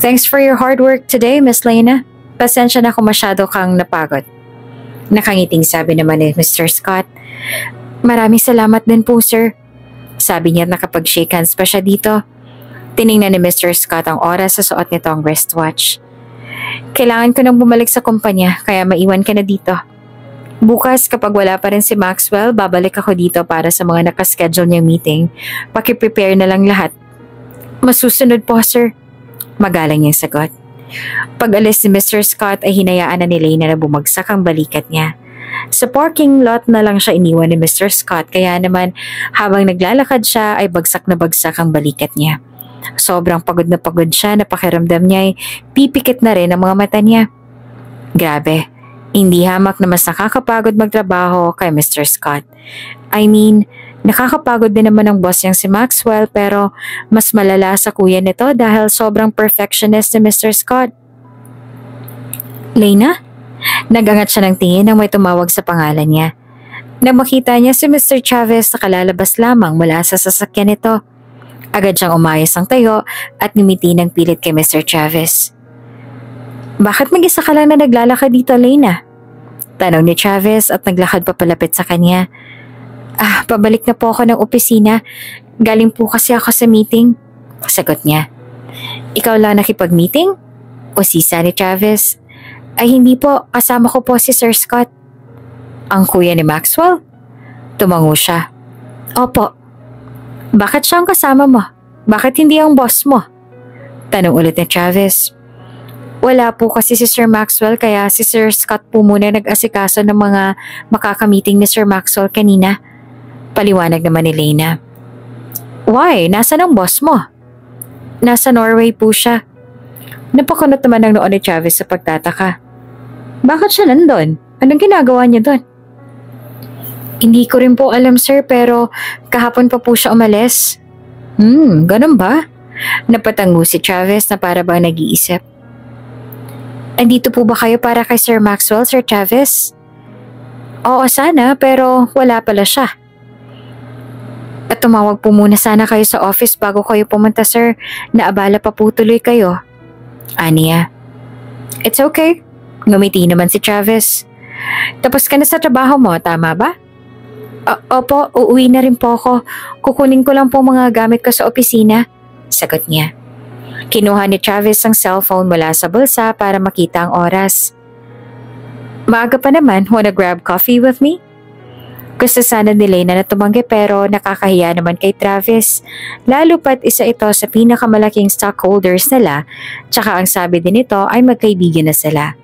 Thanks for your hard work today, Miss Lena. Pasensya na kung masyado kang napagod. Nakangiting sabi naman ni Mr. Scott. Maraming salamat din po, sir. Sabi niya at nakapag-shake hands pa siya dito. Tiningnan ni Mr. Scott ang oras sa suot nito ang wristwatch. Kailangan ko nang bumalik sa kumpanya kaya maiwan ka na dito. Bukas kapag wala pa rin si Maxwell, babalik ako dito para sa mga nakaschedule niyang meeting. Pakiprepare na lang lahat. Masusunod po, sir. Magalang niyang sagot. Pag-alis ni Mr. Scott ay hinayaan na ni Lena na bumagsak ang balikat niya. Sa parking lot na lang siya iniwan ni Mr. Scott kaya naman habang naglalakad siya ay bagsak na bagsak ang balikat niya. Sobrang pagod na pagod siya na pakiramdam niya ay pipikit na rin ang mga mata niya. Grabe, hindi hamak na mas nakakapagod magtrabaho kay Mr. Scott. I mean, nakakapagod din naman ang boss niyang si Maxwell pero mas malala sa kuya nito dahil sobrang perfectionist ni Mr. Scott. Lena? Nagangat siya ng tingin nang may tumawag sa pangalan niya. Nang makita niya si Mr. Chavez na kalalabas lamang mula sa sasakyan nito. Agad siyang umayos ang tayo at ngumiti ng pilit kay Mr. Chavez. Bakit mag-isa ka lang na naglalakad dito, Lena? Tanong ni Chavez at naglakad pa palapit sa kanya. Pabalik na po ako ng opisina. Galing po kasi ako sa meeting. Sagot niya. Ikaw lang nakipag-meeting? O sisa ni Chavez? Ay hindi po, kasama ko po si Sir Scott. Ang kuya ni Maxwell? Tumango siya. Opo. Bakit siya ang kasama mo? Bakit hindi ang boss mo? Tanong ulit ni Chavez. Wala po kasi si Sir Maxwell kaya si Sir Scott po muna nag-asikaso ng mga makakamiting ni Sir Maxwell kanina. Paliwanag naman ni Lena. Why? Nasaan ang boss mo? Nasa Norway po siya. Napakunot naman ang noon ni Chavez sa pagtataka. Bakit siya nandun? Anong ginagawa niya doon? Hindi ko rin po alam sir pero kahapon pa po siya umalis. Ganun ba? Napatango si Chavez na para bang nag-iisip. Andito po ba kayo para kay Sir Maxwell, Sir Chavez? Oo sana pero wala pala siya. At tumawag po muna sana kayo sa office bago kayo pumunta sir. Naabala pa po tuloy kayo. Aniya. It's okay. Ngumiti naman si Chavez. Tapos ka na sa trabaho mo, tama ba? Opo, uuwi na rin po ako. Kukunin ko lang po mga gamit ko sa opisina. Sagot niya. Kinuha ni Chavez ang cellphone mula sa bulsa para makita ang oras. Maaga pa naman, wanna grab coffee with me? Gusto sana ni Lena na tumanggi pero nakakahiya naman kay Travis. Lalo pat isa ito sa pinakamalaking stockholders nila, tsaka ang sabi din nito ay magkaibigan na sila.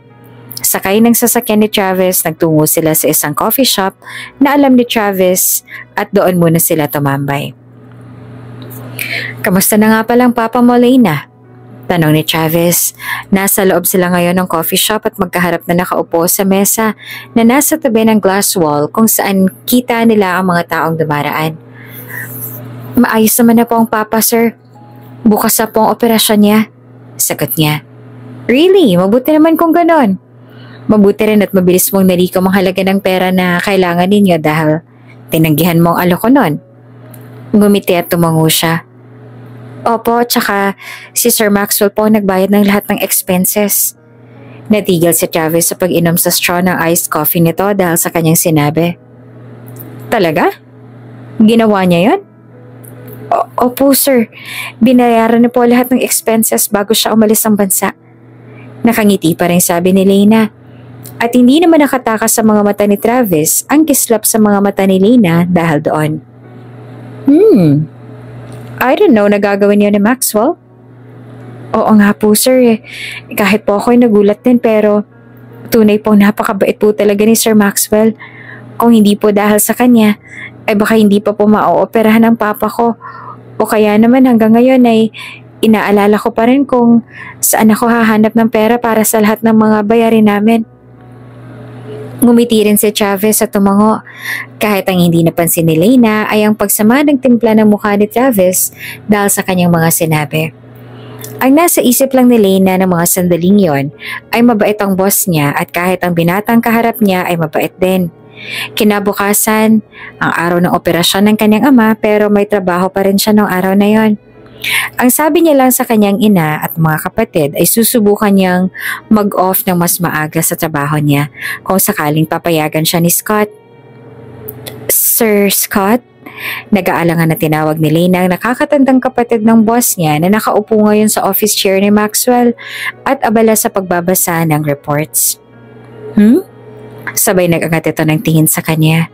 Sakay ng sasakyan ni Travis, nagtungo sila sa isang coffee shop na alam ni Travis at doon muna sila tumambay. Kamusta na nga palang papa mo, Lena? Tanong ni Travis. Nasa loob sila ngayon ng coffee shop at magkaharap na nakaupo sa mesa na nasa tabi ng glass wall kung saan kita nila ang mga taong dumaraan. Maayos naman na po ang papa, sir. Bukas na po ang operasyon niya. Sagot niya. Really? Mabuti naman kung ganon. Mabuti rin at mabilis mong nalikom ang halaga ng pera na kailangan ninyo dahil tinanggihan mo ang alok ko nun. Ngumiti at tumango siya. Opo, tsaka si Sir Maxwell po nagbayad ng lahat ng expenses. Natigil si Travis sa pag-inom sa straw ng iced coffee nito dahil sa kanyang sinabi. Talaga? Ginawa niya yon? Opo sir, binayaran na po lahat ng expenses bago siya umalis ng bansa. Nakangiti pa rin sabi ni Lena. At hindi naman nakatakas sa mga mata ni Travis ang kislap sa mga mata ni Lena dahil doon. I don't know na gagawin niya ni Maxwell. Oo nga po sir Kahit po ako'y nagulat din pero tunay po napakabait po talaga ni Sir Maxwell. Kung hindi po dahil sa kanya, ay baka hindi pa po ma-ooperahan ng papa ko. O kaya naman hanggang ngayon ay inaalala ko pa rin kung saan ako hahanap ng pera para sa lahat ng mga bayarin namin. Ngumiti rin si Travis at tumango. Kahit ang hindi napansin ni Lena ay ang pagsama ng timpla ng mukha ni Travis dahil sa kanyang mga sinabi. Ang nasa isip lang ni Lena ng mga sandaling yon ay mabait ang boss niya at kahit ang binatang kaharap niya ay mabait din. Kinabukasan, ang araw ng operasyon ng kanyang ama pero may trabaho pa rin siya noong araw na yon. Ang sabi niya lang sa kanyang ina at mga kapatid ay susubukan niyang mag-off ng mas maaga sa trabaho niya kung sakaling papayagan siya ni Scott. Sir Scott? Nag-aalangan na tinawag ni Lena ang nakakatandang kapatid ng boss niya na nakaupo ngayon sa office chair ni Maxwell at abala sa pagbabasa ng reports. Sabay nag-angat ito ng tingin sa kanya.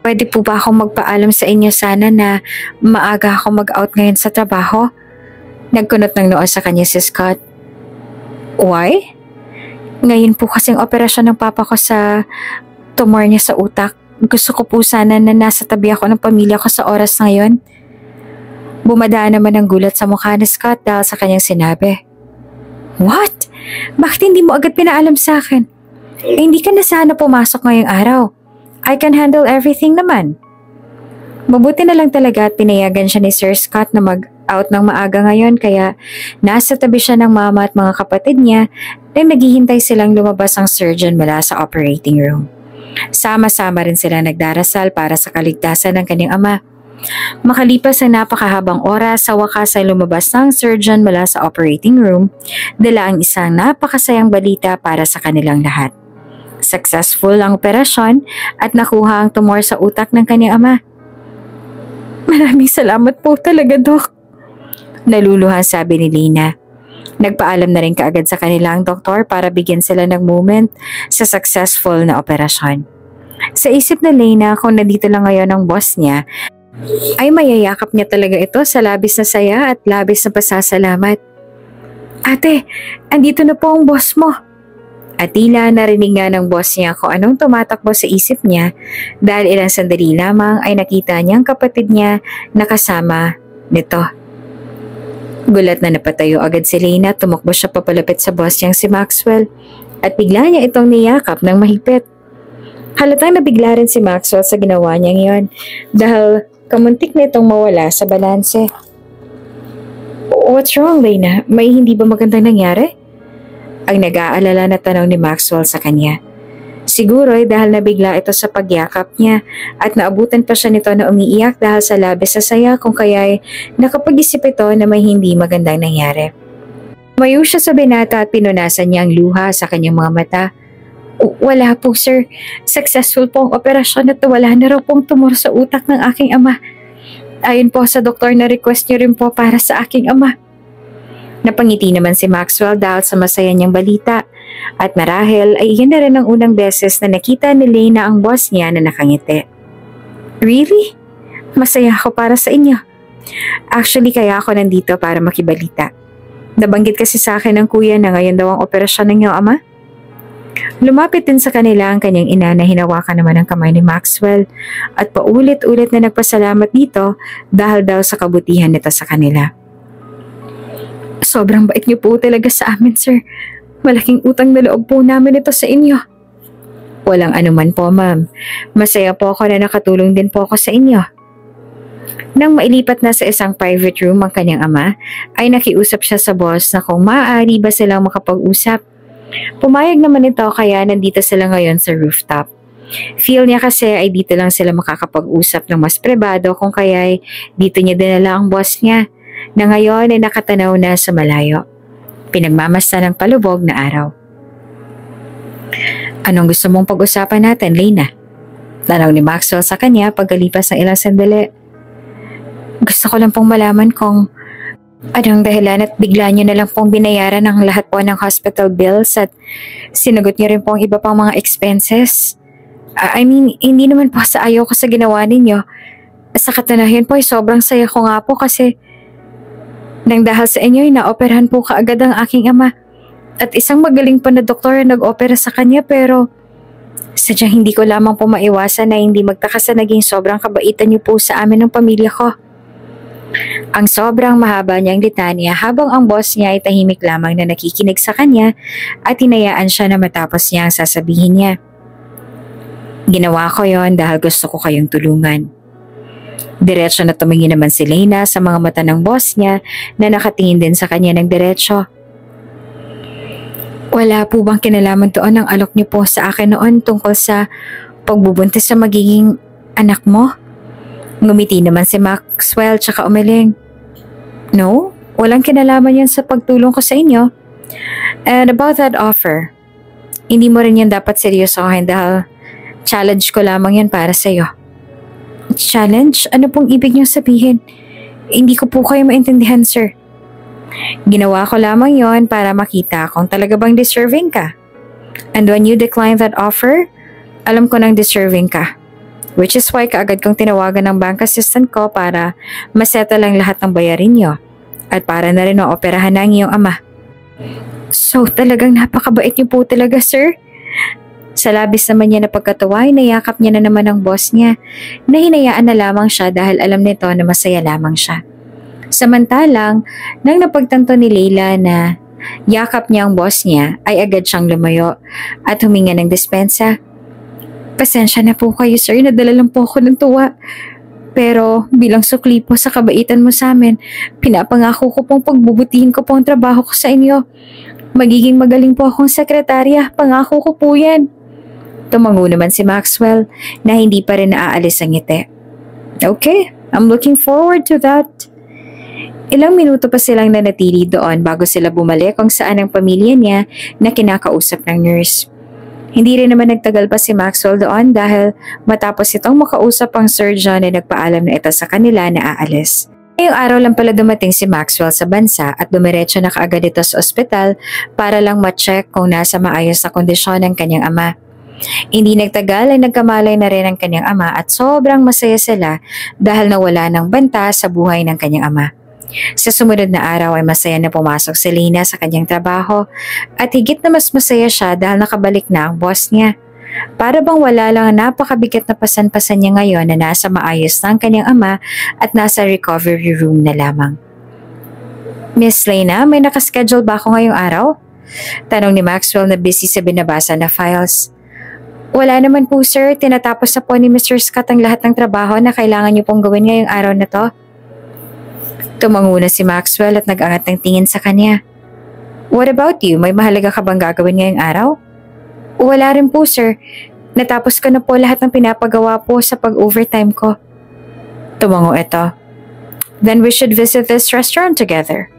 Pwede po ba akong magpaalam sa inyo sana na maaga ako mag-out ngayon sa trabaho? Nagkunot ng noo sa kanya si Scott. Why? Ngayon po kasing operasyon ng papa ko sa tumor niya sa utak. Gusto ko po sana na nasa tabi ako ng pamilya ko sa oras ngayon. Bumadaan naman ang gulat sa mukha ni Scott dahil sa kanyang sinabi. What? Bakit hindi mo agad pinaalam sa akin? Hindi ka na sana pumasok ngayong araw. I can handle everything naman. Mabuti na lang talaga at pinayagan siya ni Sir Scott na mag-out ng maaga ngayon kaya nasa tabi siya ng mama at mga kapatid niya nang naghihintay silang lumabas ang surgeon mula sa operating room. Sama-sama rin sila nagdarasal para sa kaligtasan ng kanyang ama. Makalipas ang napakahabang oras, sa wakas ay lumabas ng surgeon mula sa operating room, dala ang isang napakasayang balita para sa kanilang lahat. Successful ang operasyon at nakuha ang tumor sa utak ng kanyang ama. Maraming salamat po talaga, Dok. Naluluhan sabi ni Lena. Nagpaalam na rin kaagad sa kanilang doktor para bigyan sila ng moment sa successful na operasyon. Sa isip na Lena kung nandito lang ngayon ang boss niya, ay mayayakap niya talaga ito sa labis na saya at labis na pasasalamat. Ate, andito na po ang boss mo. At tila narinig nga ng boss niya kung anong tumatakbo sa isip niya dahil ilang sandali lamang ay nakita niyang kapatid niya na kasama nito. Gulat na napatayo agad si Lena at tumakbo siya papalapit sa boss niyang si Maxwell at bigla niya itong niyakap ng mahigpit. Halatang nabigla rin si Maxwell sa ginawa niyang iyon dahil kamuntik na itong mawala sa balanse. What's wrong, Lena? May hindi ba magandang nangyari? Ang nag-aalala na tanong ni Maxwell sa kanya. Siguro ay dahil nabigla ito sa pagyakap niya at naabutan pa siya nito na umiiyak dahil sa labis sa saya kung kaya'y nakapag-isip ito na may hindi magandang nangyari. Tumayo siya sa binata at pinunasan niya ang luha sa kanyang mga mata. Wala po sir, successful po ang operasyon at wala na raw pong tumor sa utak ng aking ama. Ayon po sa doktor na request niyo rin po para sa aking ama. Napangiti naman si Maxwell dahil sa masaya niyang balita at marahil ay iyan na rin ang unang beses na nakita ni Lena ang boss niya na nakangiti. Really? Masaya ako para sa inyo. Actually kaya ako nandito para makibalita. Nabanggit kasi sa akin ng kuya na ngayon daw ang operasyon ng iyong ama. Lumapit din sa kanila ang kanyang ina na hinawakan naman ang kamay ni Maxwell at paulit-ulit na nagpasalamat dito dahil daw sa kabutihan nito sa kanila. Sobrang bait niyo po talaga sa amin, sir. Malaking utang na loob po namin ito sa inyo. Walang anuman po, ma'am. Masaya po ako na nakatulong din po ako sa inyo. Nang mailipat na sa isang private room ang kanyang ama, ay nakiusap siya sa boss na kung maaari ba silang makapag-usap. Pumayag naman ito kaya nandito sila ngayon sa rooftop. Feel niya kasi ay dito lang sila makakapag-usap ng mas pribado kung kaya ay dito niya dinala ang boss niya na ngayon ay nakatanaw na sa malayo. Pinagmamasta ng palubog na araw. Anong gusto mong pag-usapan natin, Lena? Tanong ni Maxwell sa kanya pagkalipas ng ilang sandali. Gusto ko lang pong malaman kung anong dahilan at bigla niyo na lang pong binayaran ang lahat po ng hospital bills at sinagot niyo rin po ang iba pang mga expenses. I mean, hindi naman po sa ayaw ko sa ginawa ninyo. Sa katunayan po ay sobrang saya ko nga po kasi nang dahil sa inyo ay naoperahan po kaagad ang aking ama. At isang magaling pa na doktor ang nag-opera sa kanya pero sadyang hindi ko lamang po maiwasan na hindi magtaka sa naging sobrang kabaitan niyo po sa amin ng pamilya ko. Ang sobrang mahaba niyang litanya habang ang boss niya ay tahimik lamang na nakikinig sa kanya at hinayaan siya na matapos niya ang sasabihin niya. Ginawa ko yon dahil gusto ko kayong tulungan. Diretso na tumingin naman si Lena sa mga mata ng boss niya na nakatingin din sa kanya ng diretso. Wala po bang kinalaman doon ang alok niyo po sa akin noon tungkol sa pagbubuntis sa magiging anak mo? Ngumiti naman si Maxwell tsaka umiling. No, walang kinalaman yan sa pagtulong ko sa inyo. And about that offer, hindi mo rin yan dapat seryosohin dahil challenge ko lamang yan para sa'yo. Challenge? Ano pong ibig niyong sabihin? Hindi ko po kayo maintindihan, sir. Ginawa ko lamang yon para makita kung talaga bang deserving ka. And when you decline that offer, alam ko nang deserving ka. Which is why kaagad kong tinawagan ng bank assistant ko para maseta lang lahat ng bayarin niyo. At para na rin maoperahan na ang iyong ama. So talagang napakabait niyo po talaga, sir. Sa labis naman niya na pagkatawa ay nayakap niya na naman ang boss niya na hinayaan na lamang siya dahil alam nito na masaya lamang siya. Samantalang, nang napagtanto ni Leila na yakap niya ang boss niya, ay agad siyang lumayo at huminga ng dispensa. Pasensya na po kayo, sir. Nadala lang po ako ng tuwa. Pero bilang sukli po sa kabaitan mo sa amin, pinapangako ko pong pagbubutihin ko po ang trabaho ko sa inyo. Magiging magaling po akong sekretarya. Pangako ko po yan. Tumango naman si Maxwell na hindi pa rin naaalis ang ngiti. Okay, I'm looking forward to that. Ilang minuto pa silang nanatili doon bago sila bumalik kung saan ang pamilya niya na kinakausap ng nurse. Hindi rin naman nagtagal pa si Maxwell doon dahil matapos itong makausap ang surgeon ay nagpaalam na ito sa kanila na aalis. Ngayong araw lang pala dumating si Maxwell sa bansa at dumiretso na kaagad ito sa ospital para lang ma-check kung nasa maayos na kondisyon ng kanyang ama. Hindi nagtagal ay nagkamalay na rin ang kanyang ama at sobrang masaya sila dahil nawala ng banta sa buhay ng kanyang ama. Sa sumunod na araw ay masaya na pumasok si Lena sa kanyang trabaho at higit na mas masaya siya dahil nakabalik na ang boss niya. Para bang wala lang ang napakabigat na pasan-pasan niya ngayon na nasa maayos na ang kanyang ama at nasa recovery room na lamang. Miss Lena, may nakaschedule ba ako ngayong araw? Tanong ni Maxwell na busy sa binabasa na files. Wala naman po, sir. Tinatapos na po ni Mr. Scott ang lahat ng trabaho na kailangan niyo pong gawin ngayong araw na to. Tumango na si Maxwell at nag-angat ng tingin sa kanya. What about you? May mahalaga ka bang gagawin ngayong araw? Wala rin po, sir. Natapos ko na po lahat ng pinapagawa po sa pag-overtime ko. Tumango ito. Then we should visit this restaurant together.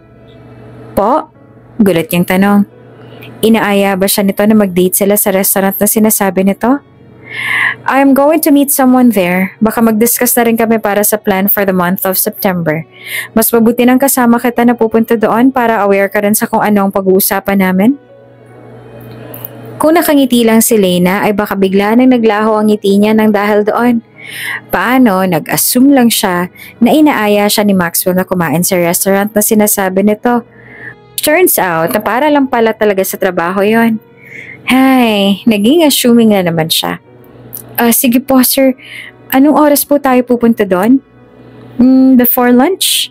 Po? Gulat niyang tanong. Inaaya ba siya nito na mag-date sila sa restaurant na sinasabi nito? I'm going to meet someone there. Baka mag-discuss na rin kami para sa plan for the month of September. Mas mabuti nang kasama kita na pupunta doon para aware ka rin sa kung anong pag-uusapan namin. Kung nakangiti lang si Lena ay baka bigla nang naglaho ang ngiti niya nang dahil doon. Paano nag-assume lang siya na inaaya siya ni Maxwell na kumain sa restaurant na sinasabi nito. Turns out na para lang pala talaga sa trabaho yon. Hay, naging assuming na naman siya. Sige po, sir. Anong oras po tayo pupunta doon? Before lunch?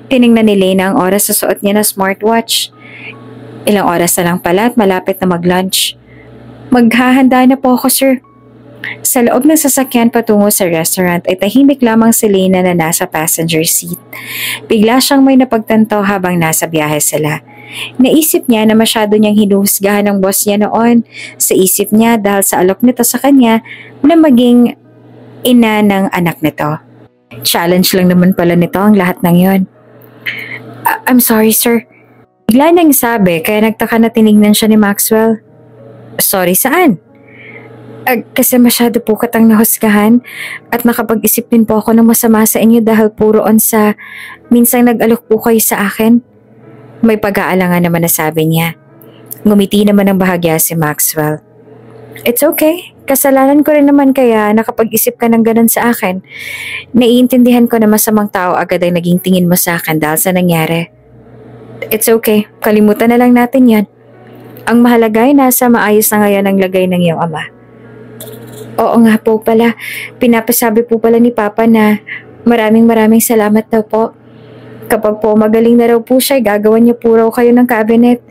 Tiningnan ni Lena ang oras sa suot niya na smartwatch. Ilang oras na lang pala at malapit na mag-lunch. Maghahanda na po ako, sir. Sa loob ng sasakyan patungo sa restaurant ay tahimik lamang si Lena na nasa passenger seat. Bigla siyang may napagtanto habang nasa biyahe sila. Naisip niya na masyado niyang hinuhusgahan ng boss niya noon sa isip niya dahil sa alok nito sa kanya na maging ina ng anak nito. Challenge lang naman pala nito ang lahat ng yon. I'm sorry, sir. Bigla niyang sabi kaya nagtaka na tinignan siya ni Maxwell. Sorry, saan? Kasi masyado po katang nahusgahan at nakapag-isip din po ako ng masama sa inyo dahil puro on sa minsang nag-alok po kayo sa akin. May pag-aalangan naman na sabi niya. Ngumiti naman ng bahagya si Maxwell. It's okay. Kasalanan ko rin naman kaya nakapag-isip ka ng ganun sa akin. Naiintindihan ko na masamang tao agad ang naging tingin mo sa akin dahil sa nangyari. It's okay. Kalimutan na lang natin yan. Ang mahalaga ay nasa maayos na ngayon ang lagay ng iyong ama. Oo nga po pala. Pinapasabi po pala ni Papa na maraming salamat daw po. Kapag po magaling na raw po siya, gagawan niya po raw kayo ng cabinet.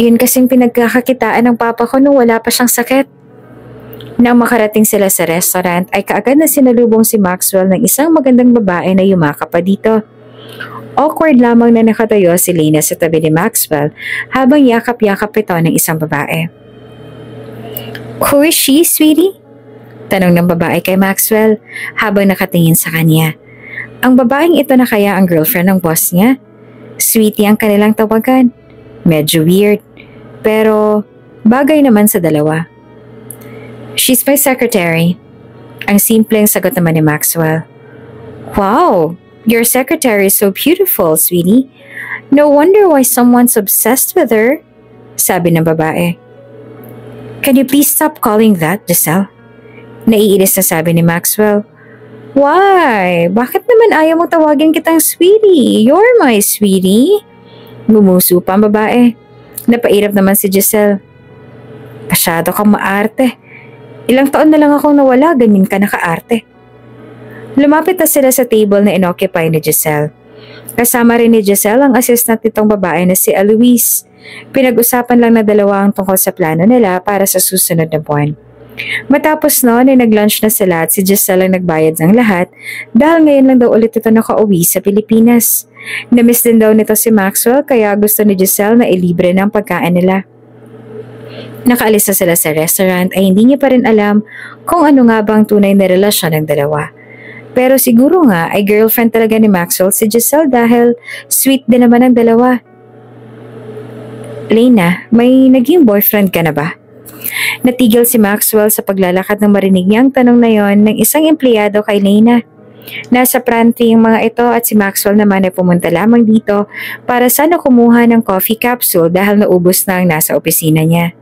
Yun kasing pinagkakakitaan ng Papa ko nung wala pa siyang sakit. Nang makarating sila sa restaurant ay kaagad na sinalubong si Maxwell ng isang magandang babae na yumakap pa dito. Awkward lamang na nakatayo si Lena sa tabi ni Maxwell habang yakap-yakap ito ng isang babae. Who is she, sweetie? Tanong ng babae kay Maxwell habang nakatingin sa kanya. Ang babaeng ito na kaya ang girlfriend ng boss niya? Sweetie ang kanilang tawagan. Medyo weird, pero bagay naman sa dalawa. She's my secretary. Ang simpleng sagot naman ni Maxwell. Wow, your secretary is so beautiful, sweetie. No wonder why someone's obsessed with her, sabi ng babae. Can you please stop calling that, Giselle? Naiinis na sabi ni Maxwell. Why? Bakit naman ayaw mong tawagin kitang sweetie? You're my sweetie. Gumuso pa ang babae. Napairap naman si Giselle. Masyado kang maarte. Ilang taon na lang akong nawala, ganyan ka nakaarte. Lumapit na sila sa table na inoccupy ni Giselle. Kasama rin ni Giselle ang assistant nitong babae na si Eloise. Pinag-usapan lang na dalawa ang tungkol sa plano nila para sa susunod na buwan. Matapos noon ay nag-lunch na sila at si Giselle ang nagbayad ng lahat dahil ngayon lang daw ulit ito nakauwi sa Pilipinas. Namiss din daw nito si Maxwell kaya gusto ni Giselle na ilibre ng pagkain nila. Nakaalis na sila sa restaurant ay hindi niya pa rin alam kung ano nga bang tunay na relasyon ng dalawa. Pero siguro nga ay girlfriend talaga ni Maxwell si Giselle dahil sweet din naman ang dalawa. Lena, may naging boyfriend ka na ba? Natigil si Maxwell sa paglalakad nang marinig niya ang tanong na yon ng isang empleyado kay Lena. Nasa pantry yung mga ito at si Maxwell naman ay pumunta lamang dito para sana kumuha ng coffee capsule dahil naubos na ang nasa opisina niya.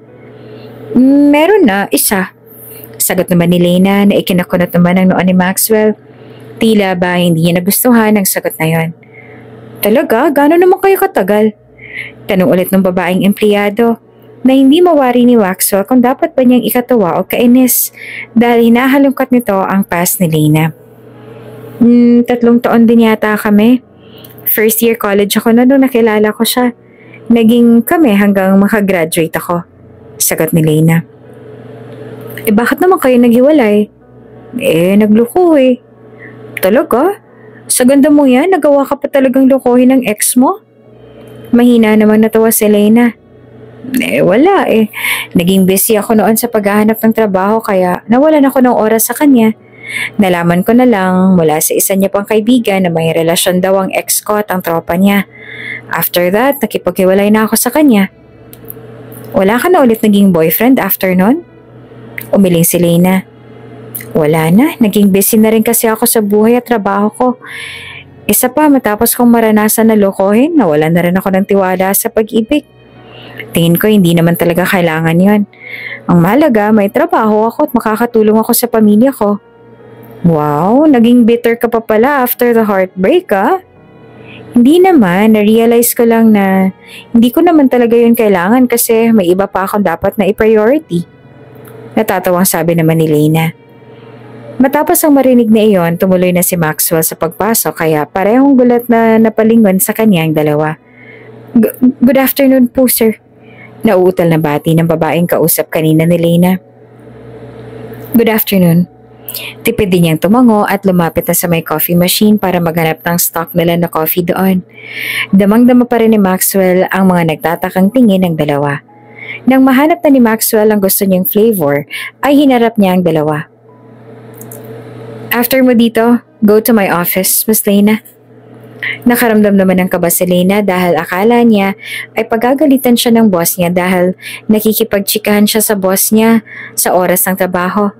Meron na, isa. Sagot naman ni Lena na ikinakunot naman ang noon ni Maxwell. Tila ba hindi niya nagustuhan ang sagot na yon. Talaga? Gano'n naman kayo katagal? Tanong ulit ng babaeng empleyado na hindi mawari ni Maxwell kung dapat ba niyang ikatawa o kainis dahil hinahalungkat nito ang past ni Lena. 3 taon din yata kami. First year college ako na nung nakilala ko siya. Naging kami hanggang makagraduate ako. Sagot ni Lena. Bakit naman kayo naghiwalay? Nagluko eh. Talaga? Sa ganda mo yan, nagawa ka pa talagang lukohin ng ex mo? Mahina naman natawa si Lena. Wala eh. Naging busy ako noon sa paghahanap ng trabaho kaya nawalan ako ng oras sa kanya. Nalaman ko na lang mula sa isa niya pang kaibigan na may relasyon daw ang ex ko at ang tropa niya. After that, nakipaghiwalay na ako sa kanya. Wala ka na ulit naging boyfriend after nun? Umiling si Lena. Wala na, naging busy na rin kasi ako sa buhay at trabaho ko. Isa pa, matapos kong maranasan na lokohin, nawalan na rin ako ng tiwala sa pag-ibig. Tingin ko hindi naman talaga kailangan yon. Ang mahalaga, may trabaho ako at makakatulong ako sa pamilya ko. Wow, naging bitter ka pa pala after the heartbreak ah? Hindi naman, na-realize ko lang na hindi ko naman talaga yun kailangan kasi may iba pa akong dapat na i-priority. Natatawang sabi naman ni Lena. Matapos ang marinig na iyon, tumuloy na si Maxwell sa pagpasok kaya parehong gulat na napalingon sa kanya ang dalawa. Good afternoon po, sir. Nauutal na bati ng babaeng kausap kanina ni Lena. Good afternoon. Tipid din niyang tumango at lumapit na sa may coffee machine para maghanap ng stock nila na coffee doon. Damang-dama pa rin ni Maxwell ang mga nagtatakang tingin ng dalawa. Nang mahanap na ni Maxwell ang gusto niyang flavor, ay hinarap niya ang dalawa. After mo dito, go to my office, Miss Lena. Nakaramdam naman ng kaba si Lena dahil akala niya ay pagagalitan siya ng boss niya dahil nakikipagtsikahan siya sa boss niya sa oras ng trabaho.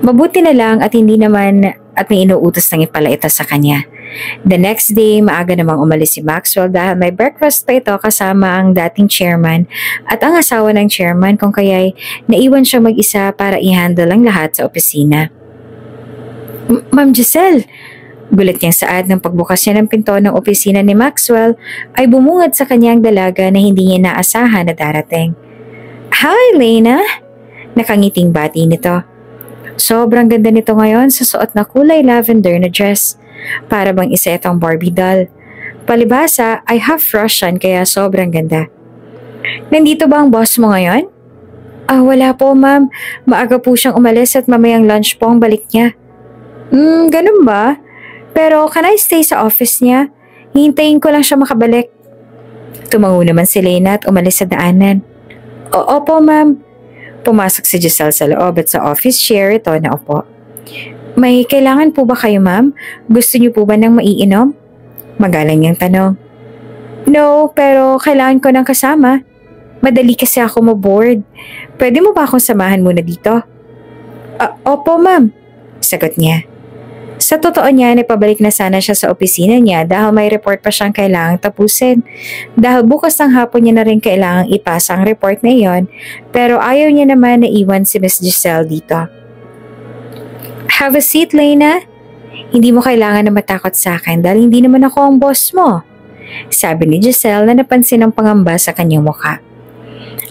Mabuti na lang at hindi naman at may inuutos ng ipalaita sa kanya. The next day, maaga namang umalis si Maxwell dahil may breakfast pa ito kasama ang dating chairman at ang asawa ng chairman kung kaya'y naiwan siya mag-isa para i-handle ang lahat sa opisina. Ma'am Giselle, gulat niyang saad ng pagbukas niya ng pinto ng opisina ni Maxwell ay bumungad sa kanyang dalaga na hindi niya naasahan na darating. Hi, Lena! Nakangiting bati nito. Sobrang ganda nito ngayon sa suot na kulay lavender na dress. Para bang isa itong Barbie doll. Palibhasa ay half Russian kaya sobrang ganda. Nandito ba ang boss mo ngayon? Wala po ma'am. Maaga po siyang umalis at mamayang lunch po ang balik niya. Ganun ba? Pero can I stay sa office niya? Hihintayin ko lang siya makabalik. Tumango naman si Lena at umalis sa daanan. Opo ma'am. Pumasok si Giselle sa loob at sa office chair ito na upo. May kailangan po ba kayo ma'am? Gusto niyo po ba ng maiinom? Magalang niyang tanong. No, pero kailangan ko ng kasama. Madali kasi ako maboard. Pwede mo ba akong samahan muna dito? Opo ma'am, sagot niya. Sa totoo niya, pabalik na sana siya sa opisina niya dahil may report pa siyang kailangang tapusin. Dahil bukas ng hapon niya na rin kailangang ipasa ang report na iyon, pero ayaw niya naman na iwan si Miss Giselle dito. Have a seat, Lena. Hindi mo kailangan na matakot sa akin dahil hindi naman ako ang boss mo, sabi ni Giselle na napansin ang pangamba sa kanyang mukha.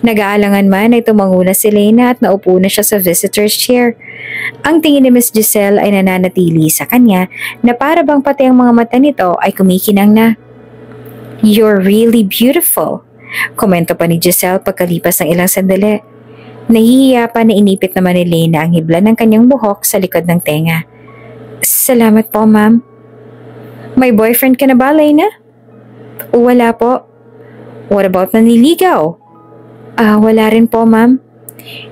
Nag-aalangan man ay tumango na si Lena at naupo na siya sa visitor's chair. Ang tingin ni Miss Giselle ay nananatili sa kanya na para bang pati ang mga mata nito ay kumikinang na. You're really beautiful, komento pa ni Giselle pagkalipas ng ilang sandali. Nahihiya pa na inipit naman ni Lena ang hibla ng kanyang buhok sa likod ng tenga. Salamat po, ma'am. May boyfriend ka na ba, Lena? Wala po. What about naniligaw? Wala rin po, ma'am.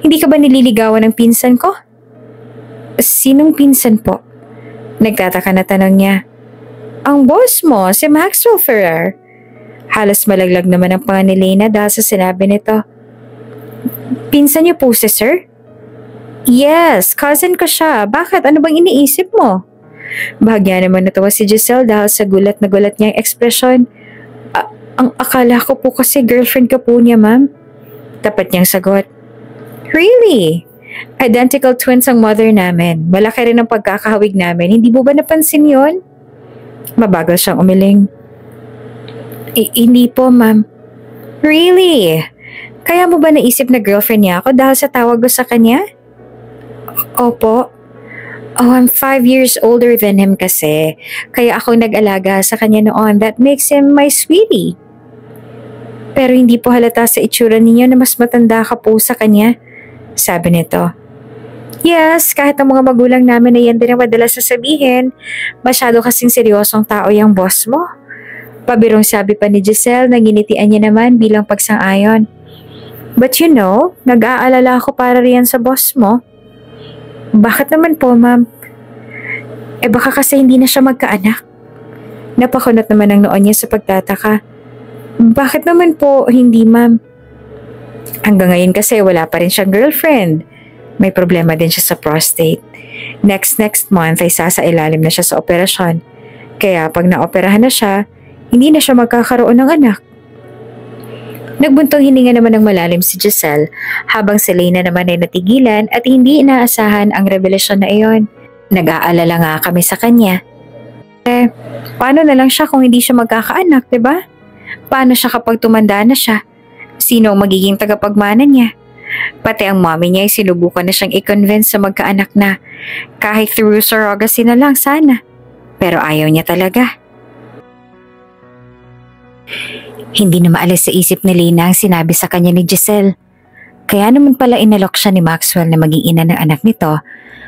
Hindi ka ba nililigawan ng pinsan ko? Sinong pinsan po? Nagtataka na tanong niya. Ang boss mo, si Maxwell Ferrer. Halos malaglag naman ang panga ni Lena dahil sa sinabi nito. Pinsan niyo po si sir? Yes, cousin ko siya. Bakit? Ano bang iniisip mo? Bahagya naman natawa si Giselle dahil sa gulat na gulat niyang ekspresyon. Ang akala ko po kasi girlfriend ka po niya, ma'am. Tapat niyang sagot. Really? Identical twins ang mother namin. Malaki rin ang pagkakahawig namin. Hindi mo ba napansin yon? Mabagal siyang umiling. Hindi po, ma'am. Really? Kaya mo ba naisip na girlfriend niya ako dahil sa tawag ko sa kanya? Opo. I'm 5 years older than him kasi. Kaya ako nag-alaga sa kanya noon. That makes him my sweetie. Pero hindi po halata sa itsura ninyo na mas matanda ka po sa kanya, sabi nito. Yes, kahit ang mga magulang namin na yan din ang madalas sasabihin, masyado kasing seryosong tao yung boss mo. Pabirong sabi pa ni Giselle na ginitian niya naman bilang pagsang-ayon. But you know, nag-aalala ako para riyan sa boss mo. Bakit naman po, ma'am? Baka kasi hindi na siya magkaanak. Napakunot naman ang noon niya sa pagtataka. Bakit naman po hindi, ma'am? Hanggang ngayon kasi wala pa rin siyang girlfriend. May problema din siya sa prostate. Next month ay sasailalim na siya sa operasyon. Kaya pag naoperahan na siya, hindi na siya magkakaroon ng anak. Nagbuntong hininga naman ng malalim si Giselle habang si Lena naman ay natigilan at hindi inaasahan ang revelasyon na iyon. Nag-aalala nga kami sa kanya. Paano na lang siya kung hindi siya magkakaanak, diba? Paano siya kapag tumanda na siya? Sino ang magiging tagapagmana niya? Pati ang mommy niya ay sinubukan na siyang i-convince sa magkaanak na kahit through surrogacy na lang sana. Pero ayaw niya talaga. Hindi na maalis sa isip ni Lena ang sinabi sa kanya ni Giselle. Kaya naman pala inalok siya ni Maxwell na maging ina ng anak nito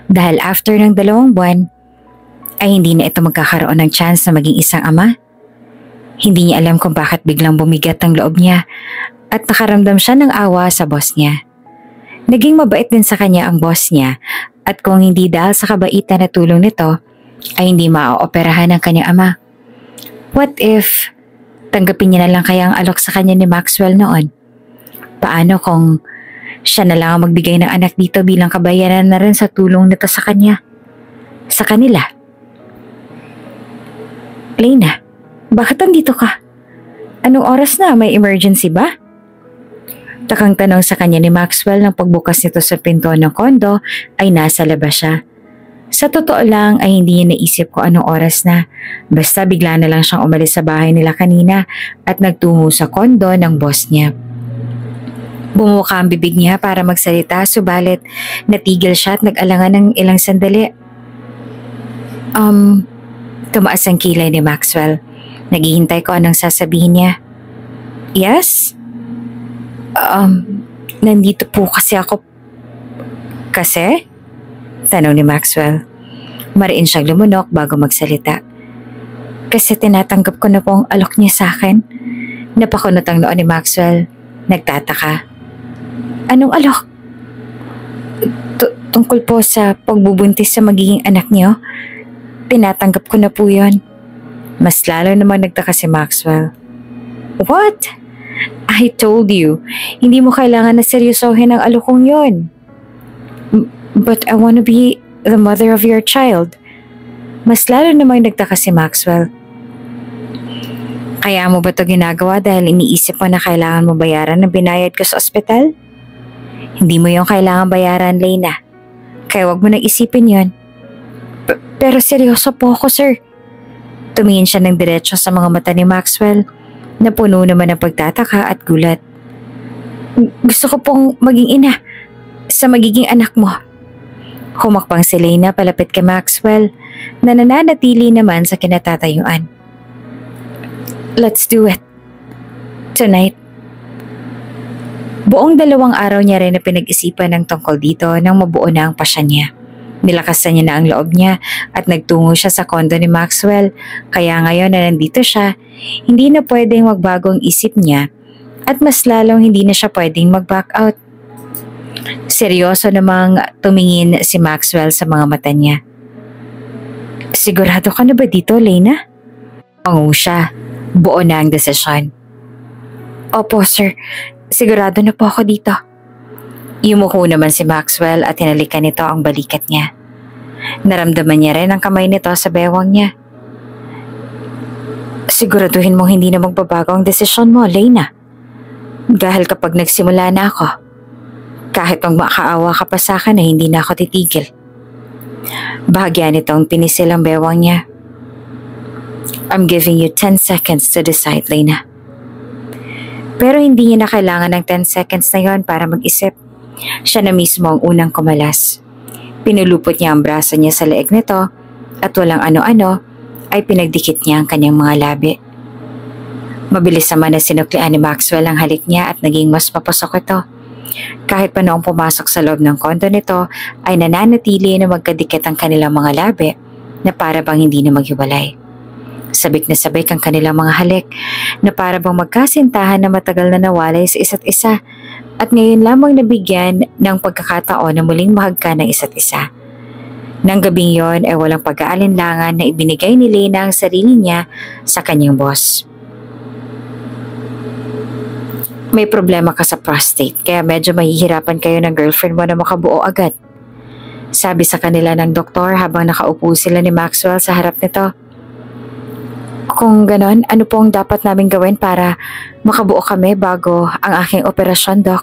dahil after ng 2 buwan ay hindi na ito magkakaroon ng chance na maging isang ama. Hindi niya alam kung bakit biglang bumigat ang loob niya at nakaramdam siya ng awa sa boss niya. Naging mabait din sa kanya ang boss niya at kung hindi dahil sa kabaitan na tulong nito ay hindi maaoperahan ng kanyang ama. What if tanggapin niya na lang kaya ang alok sa kanya ni Maxwell noon? Paano kung siya na lang ang magbigay ng anak dito bilang kabayaran na rin sa tulong nito sa kanya? Sa kanila? Lena, bakit andito ka? Anong oras na? May emergency ba? Takang tanong sa kanya ni Maxwell nang pagbukas nito sa pinto ng kondo ay nasa labas siya. Sa totoo lang ay hindi niya naisip kung anong oras na. Basta bigla na lang siyang umalis sa bahay nila kanina at nagtungo sa kondo ng boss niya. Bumuka ang bibig niya para magsalita subalit natigil siya at nag-alangan ng ilang sandali. Tumaas ang kilay ni Maxwell. Naghihintay ko anong sasabihin niya. Yes? Nandito po kasi ako. Kasi? Tanong ni Maxwell. Mariin siyang lumunok bago magsalita. Kasi tinatanggap ko na po ang alok niya sa akin. Napakunot ang noo ni Maxwell. Nagtataka. Anong alok? Tungkol po sa pagbubuntis sa magiging anak niyo. Tinatanggap ko na po yon. Mas lalo namang nagtaka si Maxwell. What? I told you, hindi mo kailangan na seryosohin ang alokong yon. But I want to be the mother of your child. Mas lalo namang nagtaka si Maxwell. Kaya mo ba ito ginagawa dahil iniisip mo na kailangan mo bayaran ng binayad ko sa ospital? Hindi mo yung kailangan bayaran, Lena. Kaya wag mo nang isipin yon. Pero seryoso po ako, sir. Tumingin siya ng diretso sa mga mata ni Maxwell na puno naman ng pagtataka at gulat. Gusto ko pong maging ina sa magiging anak mo. Humakbang si Lena palapit kay Maxwell na nananatili naman sa kinatatayuan. Let's do it. Tonight. Buong 2 araw niya rin na pinag-isipan ng tungkol dito nang mabuo na ang pasya niya. Nilakasan niya na ang loob niya at nagtungo siya sa kondo ni Maxwell. Kaya ngayon na nandito siya, hindi na pwedeng magbago ang isip niya at mas lalong hindi na siya pwedeng mag-back out. Seryoso namang tumingin si Maxwell sa mga mata niya. Sigurado ka na ba dito, Lena? Pangu siya. Buo na ang desisyon. Opo, sir. Sigurado na po ako dito. Yumuko naman si Maxwell at hinalikan nito ang balikat niya. Naramdaman niya rin ang kamay nito sa bewang niya. Siguraduhin mong hindi na magbabago ang desisyon mo, Lena. Dahil kapag nagsimula na ako, kahit pag makaawa ka pa sa akin na hindi na ako titigil. Bahagya nitong pinisil ang bewang niya. I'm giving you 10 seconds to decide, Lena. Pero hindi niya na kailangan ng 10 seconds na yon para mag-isip. Siya na mismo ang unang kumalas. Pinulupot niya ang braso niya sa leeg nito at walang ano-ano ay pinagdikit niya ang kanyang mga labi. Mabilis naman na sinuklian ni Maxwell ang halik niya at naging mas papasok ito. Kahit pa noong pumasok sa loob ng kondo nito ay nananatili na magkadikit ang kanilang mga labi na para bang hindi na maghiwalay. Sabik na sabik ang kanilang mga halik na para bang magkasintahan na matagal na nawalay sa isa't isa at ngayon lamang nabigyan ng pagkakataon na muling mahagka ng isa't isa. Nang gabing yon ay walang pag-aalinlangan na ibinigay ni Lena ang sarili niya sa kanyang boss. May problema ka sa prostate kaya medyo mahihirapan kayo ng girlfriend mo na makabuo agad. Sabi sa kanila ng doktor habang nakaupo sila ni Maxwell sa harap nito. Kung ganon, ano po ang dapat namin gawin para makabuo kami bago ang aking operasyon, Doc?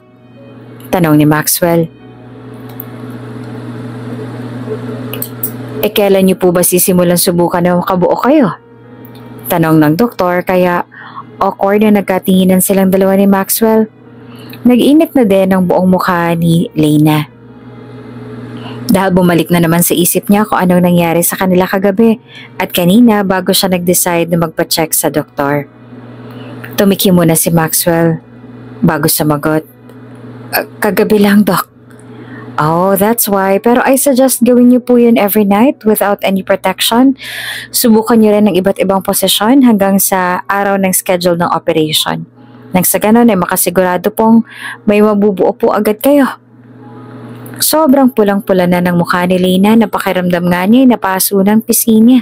Tanong ni Maxwell. Kailan niyo po ba sisimulan subukan na makabuo kayo? Tanong ng doktor kaya awkward na nagkatinginan silang dalawa ni Maxwell. Nag-init na din ang buong mukha ni Lena. Dahil bumalik na naman sa isip niya kung anong nangyari sa kanila kagabi at kanina bago siya nag-decide na magpa-check sa doktor. Tumiki muna si Maxwell bago sumagot. Kagabi lang, Doc. Oh, that's why. Pero I suggest gawin niyo po yun every night without any protection. Subukan niyo rin ng iba't ibang posisyon hanggang sa araw ng schedule ng operation. Nang sa ganon ay makasigurado pong may mabubuo po agad kayo. Sobrang pulang-pula na ng mukha ni Lena na pakiramdam nga niya ay napaso ng pisngi niya.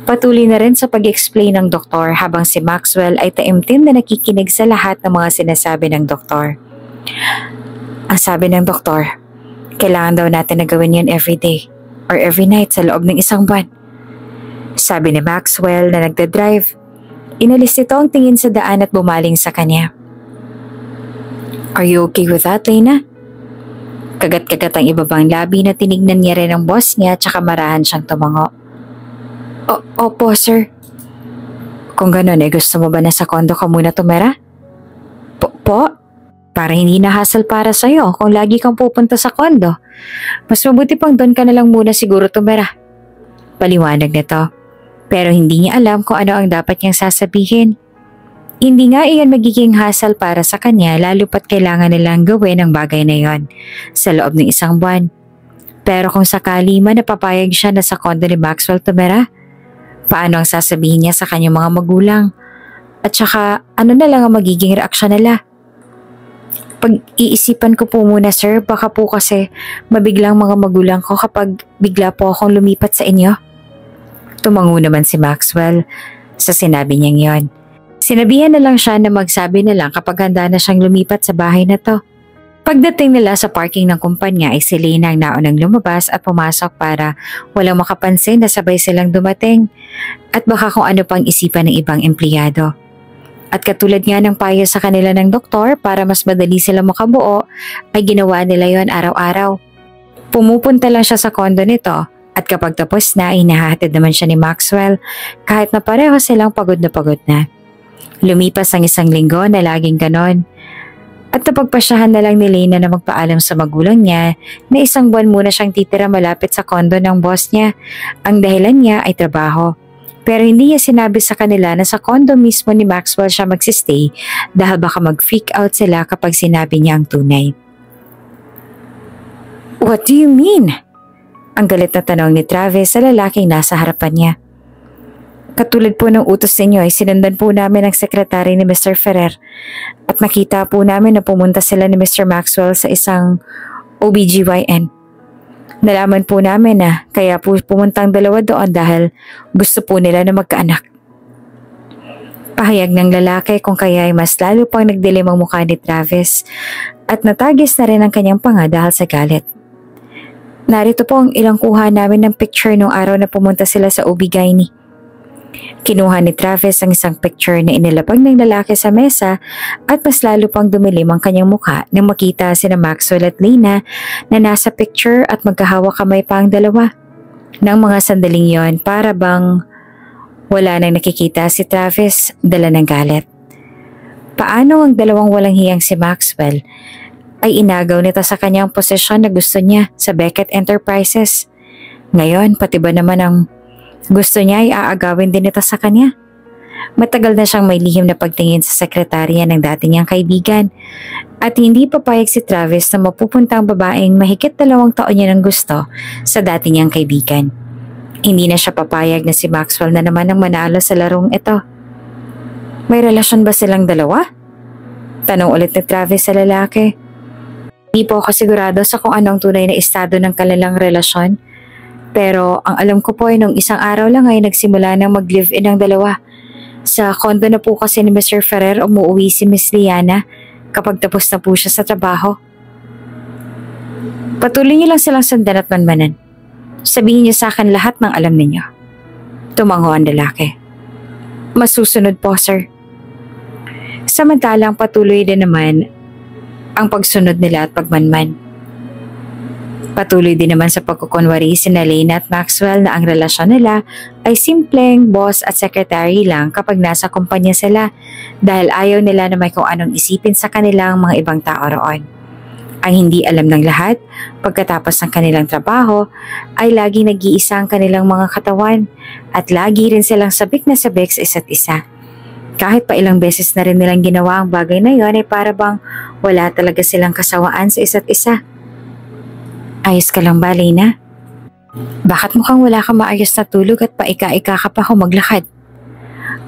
Patuloy na rin sa pag-explain ng doktor habang si Maxwell ay taimtim na nakikinig sa lahat ng mga sinasabi ng doktor. Ang sabi ng doktor, kailangan daw natin na gawin yan every day or every night sa loob ng isang buwan. Sabi ni Maxwell na nagdadrive. Inalis nito ang tingin sa daan at bumaling sa kanya. Are you okay with that, Lena? Kagat-kagat ang ibabang labi na tinignan niya rin ang boss niya tsaka marahan siyang tumango. Opo, sir. Kung gano'n, gusto mo ba na sa kondo ka muna tumira? Po? Para hindi na hassle para sa'yo kung lagi kang pupunta sa kondo. Mas mabuti pang doon ka na lang muna siguro tumira. Paliwanag nito. Pero hindi niya alam kung ano ang dapat niyang sasabihin. Hindi nga iyan magiging hassle para sa kanya lalo pat kailangan nilang gawin ang bagay na yon sa loob ng isang buwan. Pero kung sakali man napapayag siya na sa kondo ni Maxwell tumira, paano ang sasabihin niya sa kanyang mga magulang? At saka ano na lang ang magiging reaksyon nila? Pag-iisipan ko po muna, sir, baka po kasi mabiglang mga magulang ko kapag bigla po akong lumipat sa inyo. Tumango naman si Maxwell sa sinabi niyang yon. Sinabihan na lang siya na magsabi na lang kapag handa na siyang lumipat sa bahay na to. Pagdating nila sa parking ng kumpanya ay si Lena ang naunang lumabas at pumasok para walang makapansin na sabay silang dumating at baka kung ano pang isipan ng ibang empleyado. At katulad nga ng payo sa kanila ng doktor para mas madali sila makabuo ay ginawa nila yon araw-araw. Pumupunta lang siya sa kondo nito at kapag tapos na ay nahahatid naman siya ni Maxwell kahit na pareho silang pagod na. Lumipas ang isang linggo na laging ganon. At napagpasyahan na lang ni Lena na magpaalam sa magulang niya na isang buwan muna siyang titira malapit sa kondo ng boss niya. Ang dahilan niya ay trabaho. Pero hindi niya sinabi sa kanila na sa kondo mismo ni Maxwell siya magsistay dahil baka mag-freak out sila kapag sinabi niya ang tunay. What do you mean? Ang galit na tanong ni Travis sa lalaking nasa harapan niya. Katulad po ng utos ninyo ay sinundan po namin ang sekretary ni Mr. Ferrer at nakita po namin na pumunta sila ni Mr. Maxwell sa isang OBGYN. Nalaman po namin na kaya po pumuntang dalawa doon dahil gusto po nila na magkaanak. Pahayag ng lalaki kung kaya ay mas lalo pang nagdilim ang mukha ni Travis at natagis na rin ang kanyang panga dahil sa galit. Narito po ang ilang kuha namin ng picture nung araw na pumunta sila sa OB-GYN. Kinuha ni Travis ang isang picture na inilapag ng lalaki sa mesa at mas lalo pang dumilim ang kanyang mukha nang makita sina Maxwell at Lena na nasa picture at magkahawak kamay pa ang dalawa. Nang mga sandaling yon para bang wala nang nakikita si Travis, dala ng galit. Paano ang dalawang walang hiyang si Maxwell ay inagaw nito sa kanyang posisyon na gusto niya sa Beckett Enterprises. Ngayon pati ba naman ang gusto niya ay aagawin din ito sa kanya. Matagal na siyang may lihim na pagtingin sa sekretarya ng dati niyang kaibigan at hindi papayag si Travis na mapupunta ang babaeng mahigit 2 taon niya ng gusto sa dati niyang kaibigan. Hindi na siya papayag na si Maxwell na naman ang manalo sa larong ito. May relasyon ba silang dalawa? Tanong ulit ni Travis sa lalaki. Hindi po ako sigurado sa kung anong tunay na estado ng kanilang relasyon. Pero ang alam ko po ay nung isang araw lang ay nagsimula nang mag-live-in ang dalawa. Sa kondo na po kasi ni Mr. Ferrer umuwi si Miss Liana kapag tapos na po siya sa trabaho. Patuloy niyo lang silang sundan at manmanan. Sabihin niyo sa akin lahat ng alam ninyo. Tumango ang lalaki. Masusunod po, sir. Samantalang patuloy din naman ang pagsunod nila at pagmanman. Patuloy din naman sa pagkukunwari sina Lena at Maxwell na ang relasyon nila ay simpleng boss at secretary lang kapag nasa kumpanya sila dahil ayaw nila na may kung anong isipin sa kanilang mga ibang tao roon. Ang hindi alam ng lahat, pagkatapos ng kanilang trabaho, ay laging nag-iisa ang kanilang mga katawan at lagi rin silang sabik na sabik sa isa't isa. Kahit pa ilang beses na rin nilang ginawa ang bagay na yon ay para bang wala talaga silang kasawaan sa isa't isa. Ayos ka lang ba, Lena? Bakit mukhang wala kang maayos na tulog at paika-ika ka pa kung maglakad?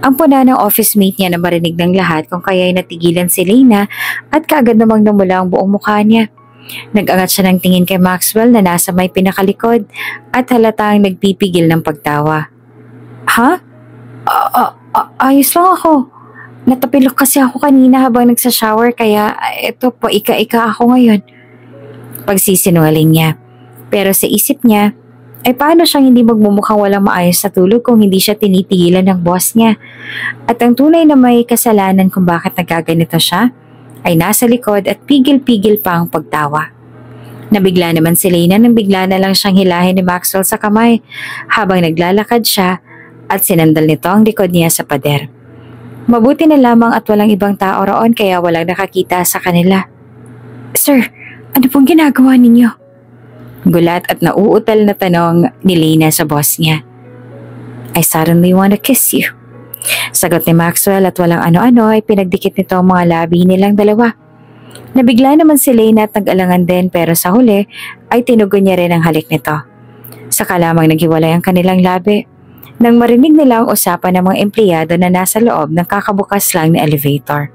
Ang puna ng office mate niya na marinig ng lahat kung kaya'y natigilan si Lena at kaagad namang namula ang buong mukha niya. Nag-angat siya ng tingin kay Maxwell na nasa may pinakalikod at halatang nagpipigil ng pagtawa. Ha? Ayos lang ako. Natapilok kasi ako kanina habang nagsashower kaya eto po ika-ika ako ngayon. Pagsisinungaling niya. Pero sa isip niya, ay paano siyang hindi magmumukhang walang maayos na tulog kung hindi siya tinitigilan ng boss niya? At ang tunay na may kasalanan kung bakit nagaganito siya ay nasa likod at pigil-pigil pa ang pagtawa. Nabigla naman si Lena nang bigla na lang siyang hilahin ni Maxwell sa kamay habang naglalakad siya at sinandal nito ang likod niya sa pader. Mabuti na lamang at walang ibang tao roon kaya walang nakakita sa kanila. Sir, ano pong ginagawa ninyo? Gulat at nauutal na tanong ni Lena sa boss niya. I suddenly want to kiss you. Sagot ni Maxwell at walang ano-ano ay pinagdikit nito ang mga labi nilang dalawa. Nabigla naman si Lena at nag-alangan din pero sa huli ay tinugon niya rin ang halik nito. Saka lamang naghiwalay ang kanilang labi. Nang marinig nila ang usapan ng mga empleyado na nasa loob ng kakabukas lang na elevator.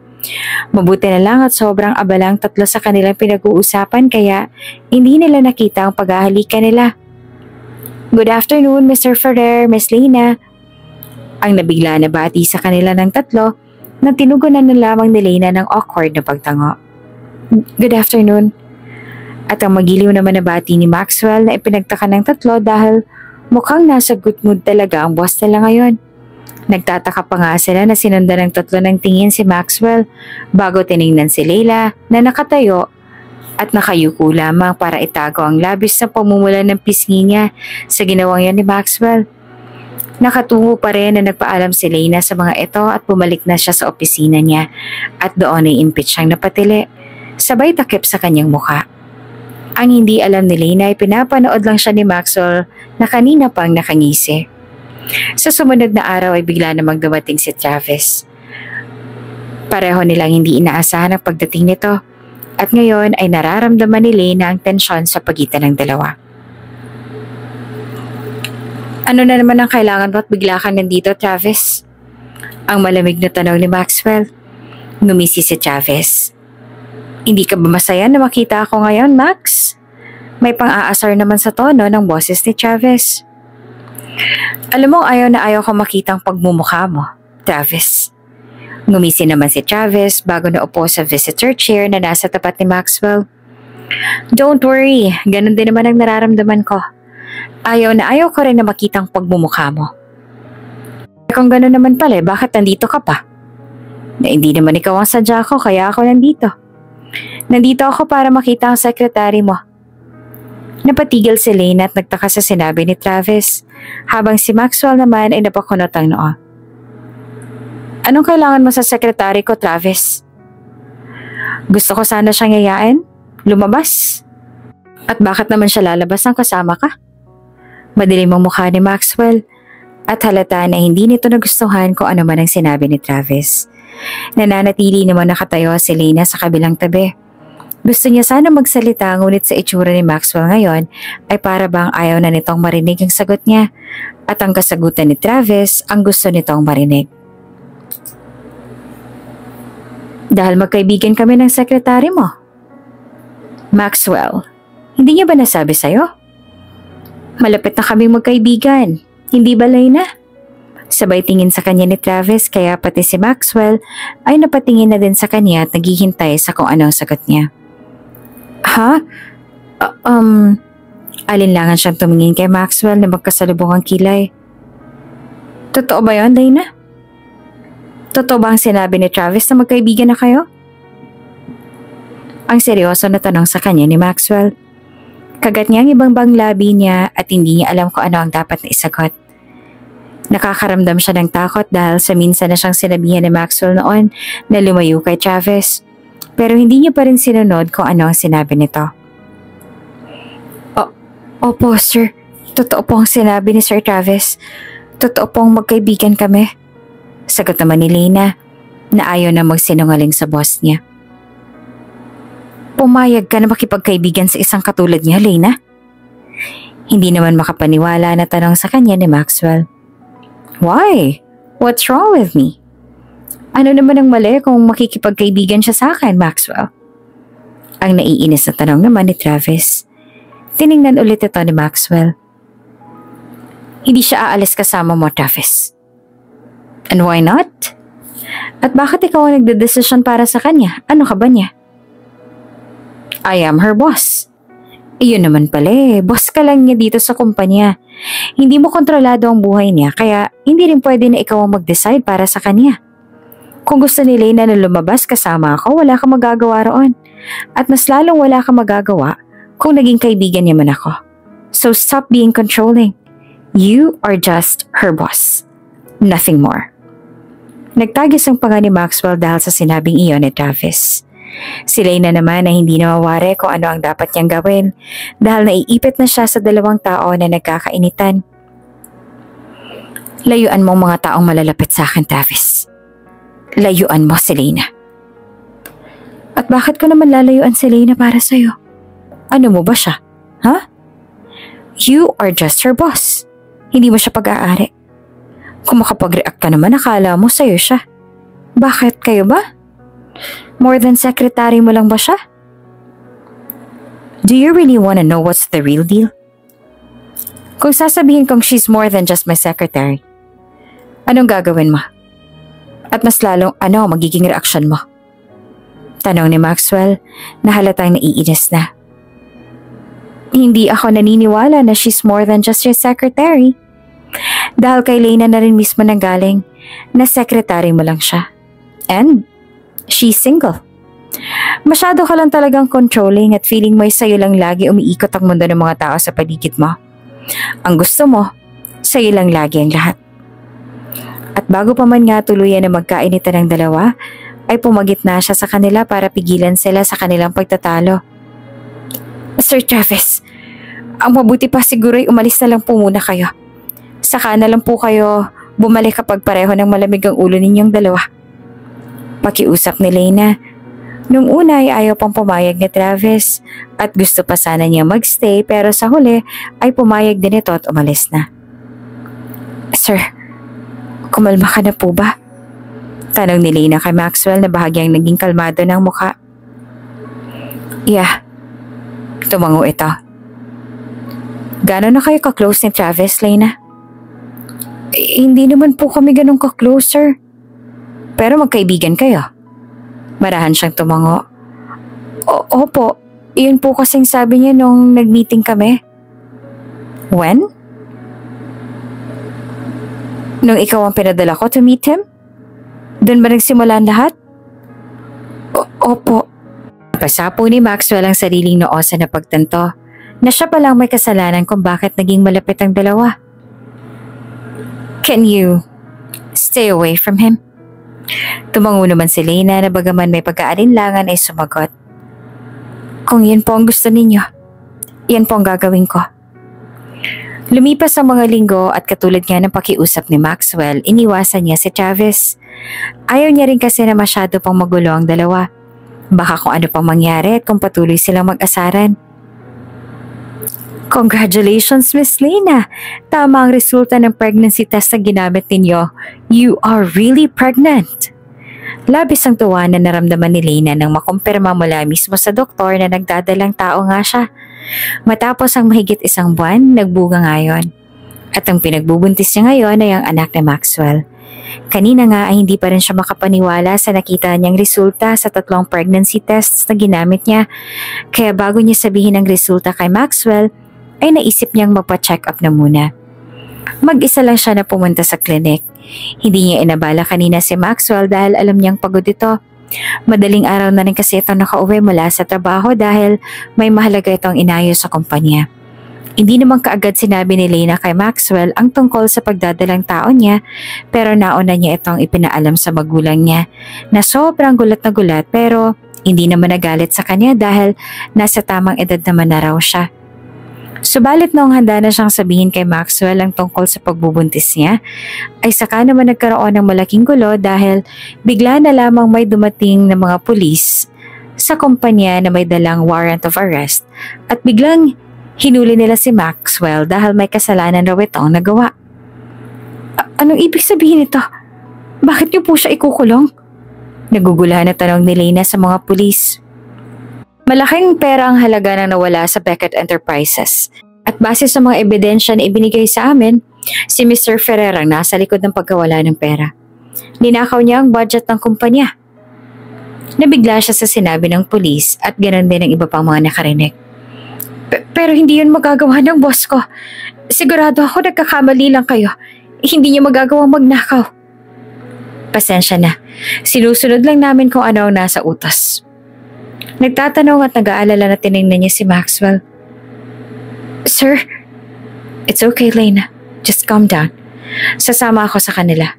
Mabuti na lang at sobrang abalang tatlo sa kanilang pinag-uusapan kaya hindi nila nakita ang paghahalikan nila. Good afternoon, Mr. Ferrer, Miss Lena. Ang nabigla na bati sa kanila ng tatlo na tinugunan na lamang ni Lena ng awkward na pagtango. Good afternoon. At ang magiliw naman na bati ni Maxwell na ipinagtaka ng tatlo dahil mukhang nasa good mood talaga ang boss nila ngayon. Nagtataka pa nga sila na sinundan ng tatlo ng tingin si Maxwell bago tiningnan si Leila na nakatayo at nakayuko lamang para itago ang labis na pamumula ng pisngi niya sa ginawang yan ni Maxwell. Nakatungo pa rin na nagpaalam si Leila sa mga ito at bumalik na siya sa opisina niya at doon ay impit siyang napatili, sabay takip sa kanyang mukha. Ang hindi alam ni Leila ay pinapanood lang siya ni Maxwell na kanina pang nakangisi. Sa sumunod na araw ay bigla namang dumating si Travis. Pareho nilang hindi inaasahan ang pagdating nito at ngayon ay nararamdaman ni Lena ang tensyon sa pagitan ng dalawa. Ano na naman ang kailangan mo at bigla kang nandito, Travis? Ang malamig na tanong ni Maxwell. Ngumisi si Travis. Hindi ka ba masaya na makita ako ngayon, Max? May pang-aasar naman sa tono ng boses ni Travis. Alam mo ayaw na ayaw ko makita ang pagmumukha mo, Travis. Ngumisi naman si Travis bago naupo sa visitor chair na nasa tapat ni Maxwell. Don't worry, ganun din naman ang nararamdaman ko. Ayaw na ayaw ko rin na makita ang pagmumukha mo. Kung ganun naman pala, bakit nandito ka pa? Na hindi naman ikaw ang sadya ko kaya ako nandito. Nandito ako para makita ang sekretary mo. Napatigil si Lena at nagtaka sa sinabi ni Travis, habang si Maxwell naman ay napakunot ang noo. Anong kailangan mo sa sekretary ko, Travis? Gusto ko sana siyang yayain, lumabas. At bakit naman siya lalabas ng kasama ka? Madilim ang mukha ni Maxwell at halata na hindi nito nagustuhan kung ano man ang sinabi ni Travis. Nananatili naman nakatayo si Lena sa kabilang tabi. Gusto niya sana magsalita ngunit sa itsura ni Maxwell ngayon ay para bang ayaw na nitong marinig ang sagot niya at ang kasagutan ni Travis ang gusto nitong marinig. Dahil magkaibigan kami ng sekretary mo. Maxwell, hindi niya ba nasabi sa'yo? Malapit na kaming magkaibigan, hindi ba Lena? Sabay tingin sa kanya ni Travis kaya pati si Maxwell ay napatingin na din sa kanya at naghihintay sa kung ano ang sagot niya. Ha? Alinlangan siyang tumingin kay Maxwell na magkasalubong ang kilay. Totoo ba yun, Lena? Totoo ba ang sinabi ni Travis na magkaibigan na kayo? Ang seryoso na tanong sa kanya ni Maxwell. Kagat niya ang ibang labi niya at hindi niya alam kung ano ang dapat na isagot. Nakakaramdam siya ng takot dahil sa minsan na siyang sinabihan ni Maxwell noon na lumayo kay Travis. Pero hindi niya pa rin sinunod kung ano ang sinabi nito. Opo, sir. Totoo po ang sinabi ni Sir Travis. Totoo pong magkaibigan kami. Sagot naman ni Lena na ayaw na magsinungaling sa boss niya. Pumayag ka na makipagkaibigan sa isang katulad niya, Lena? Hindi naman makapaniwala na tanong sa kanya ni Maxwell. Why? What's wrong with me? Ano naman ang mali kung makikipagkaibigan siya sa akin, Maxwell? Ang naiinis na tanong naman ni Travis. Tiningnan ulit ito ni Maxwell. Hindi siya aalis kasama mo, Travis. And why not? At bakit ikaw ang nagdedesisyon para sa kanya? Ano ka ba niya? I am her boss. Iyon naman pala boss ka lang niya dito sa kumpanya. Hindi mo kontrolado ang buhay niya kaya hindi rin pwede na ikaw ang mag-decide para sa kanya. Kung gusto ni Lena na lumabas kasama ako, wala kang magagawa roon. At mas lalong wala kang magagawa kung naging kaibigan niya man ako. So stop being controlling. You are just her boss. Nothing more. Nagtagis ang panga ni Maxwell dahil sa sinabing iyon ni Travis. Si Lena naman na hindi nawawari kung ano ang dapat niyang gawin dahil naiipit na siya sa dalawang tao na nagkakainitan. Layuan mo ang mga taong malalapit sa akin, Travis. Layuan mo si Lena. At bakit ko naman lalayuan si Lena para sa'yo? Ano mo ba siya? Ha? You are just her boss. Hindi mo siya pag-aari. Kung makapag-react ka naman, akala mo sa'yo siya. Bakit kayo ba? More than secretary mo lang ba siya? Do you really want to know what's the real deal? Kung sasabihin kong she's more than just my secretary, anong gagawin mo? At mas lalong ano magiging reaksyon mo? Tanong ni Maxwell na halatang naiinis na. Hindi ako naniniwala na she's more than just your secretary. Dahil kay Lena na rin mismo nanggaling na secretary mo lang siya. And she's single. Masyado ka lang talagang controlling at feeling mo sa'yo lang lagi umiikot ang mundo ng mga tao sa paligid mo. Ang gusto mo, sa'yo lang lagi ang lahat. At bago pa man nga tuluyan na magkainitan ng dalawa, ay pumagit na siya sa kanila para pigilan sila sa kanilang pagtatalo. Sir Travis, ang mabuti pa siguro ay umalis na lang po muna kayo. Saka na lang po kayo bumalik kapag pareho ng malamig ang ulo ninyong dalawa. Pakiusap ni Lena. Nung una ay ayaw pang pumayag ni Travis at gusto pa sana niya magstay pero sa huli ay pumayag din ito at umalis na. Sir, kumalma ka na po ba? Tanong ni Lena kay Maxwell na bahagyang naging kalmado ng mukha. Yeah, tumango ito. Gano'n na kayo ka-close ni Travis, Lena? Hindi naman po kami ganun ka-close, sir. Pero magkaibigan kayo. Marahan siyang tumango. Opo, iyon po kasing sabi niya nung nag-meeting kami. When? Nung ikaw ang pinadala ko to meet him? Doon ba nagsimula ang lahat? Opo. Pasapo ni Maxwell ang sariling noo sa napagtanto na siya palang may kasalanan kung bakit naging malapit ang dalawa. Can you stay away from him? Tumango naman si Lena na bagaman may pagkaalinlangan ay sumagot. Kung yan po ang gusto ninyo, yan po ang gagawin ko. Lumipas ang mga linggo at katulad nga ng pakiusap ni Maxwell, iniwasan niya si Travis. Ayaw niya rin kasi na masyado pang magulo ang dalawa. Baka kung ano pang mangyari at kung patuloy silang mag-asaran. Congratulations, Miss Lena! Tama ang resulta ng pregnancy test na ginamit ninyo. You are really pregnant! Labis ang tuwa na naramdaman ni Lena nang makumpirma mula mismo sa doktor na nagdadalang tao nga siya. Matapos ang mahigit isang buwan, nagbunga ngayon. At ang pinagbubuntis niya ngayon ay ang anak ni Maxwell. Kanina nga ay hindi pa rin siya makapaniwala sa nakita niyang resulta sa 3 pregnancy tests na ginamit niya. Kaya bago niya sabihin ang resulta kay Maxwell, ay naisip niyang magpa-check up na muna. Mag-isa lang siya na pumunta sa klinik. Hindi niya inabala kanina si Maxwell dahil alam niyang pagod ito. Madaling araw na rin kasi ito nakauwi mula sa trabaho dahil may mahalaga itong inayos sa kumpanya. Hindi naman kaagad sinabi ni Lena kay Maxwell ang tungkol sa pagdadalang tao niya pero nauna niya itong ipinaalam sa magulang niya na sobrang gulat na gulat pero hindi naman nagalit sa kanya dahil nasa tamang edad naman na raw siya. Subalit noong handa na siyang sabihin kay Maxwell ang tungkol sa pagbubuntis niya, ay saka naman nagkaroon ng malaking gulo dahil bigla na lamang may dumating na mga pulis sa kumpanya na may dalang warrant of arrest at biglang hinuli nila si Maxwell dahil may kasalanan raw itong nagawa. Anong ibig sabihin nito? Bakit niyo po siya ikukulong? Nagugulahan na tanong ni Leyna sa mga pulis. Malaking pera ang halaga na nawala sa Beckett Enterprises at base sa mga ebidensya na ibinigay sa amin, si Mr. Ferrer ang nasa likod ng pagkawala ng pera. Ninakaw niya ang budget ng kumpanya. Nabigla siya sa sinabi ng pulis at ganoon din ang iba pang mga nakarinig. Pero hindi yun magagawa ng boss ko. Sigurado ako nagkakamali lang kayo. Hindi niyo magagawang magnakaw. Pasensya na. Sinusunod lang namin kung ano ang nasa utos. Nagtatanong at nag-aalala na tinignan niya si Maxwell. Sir, it's okay, Leyna. Just calm down. Sasama ako sa kanila.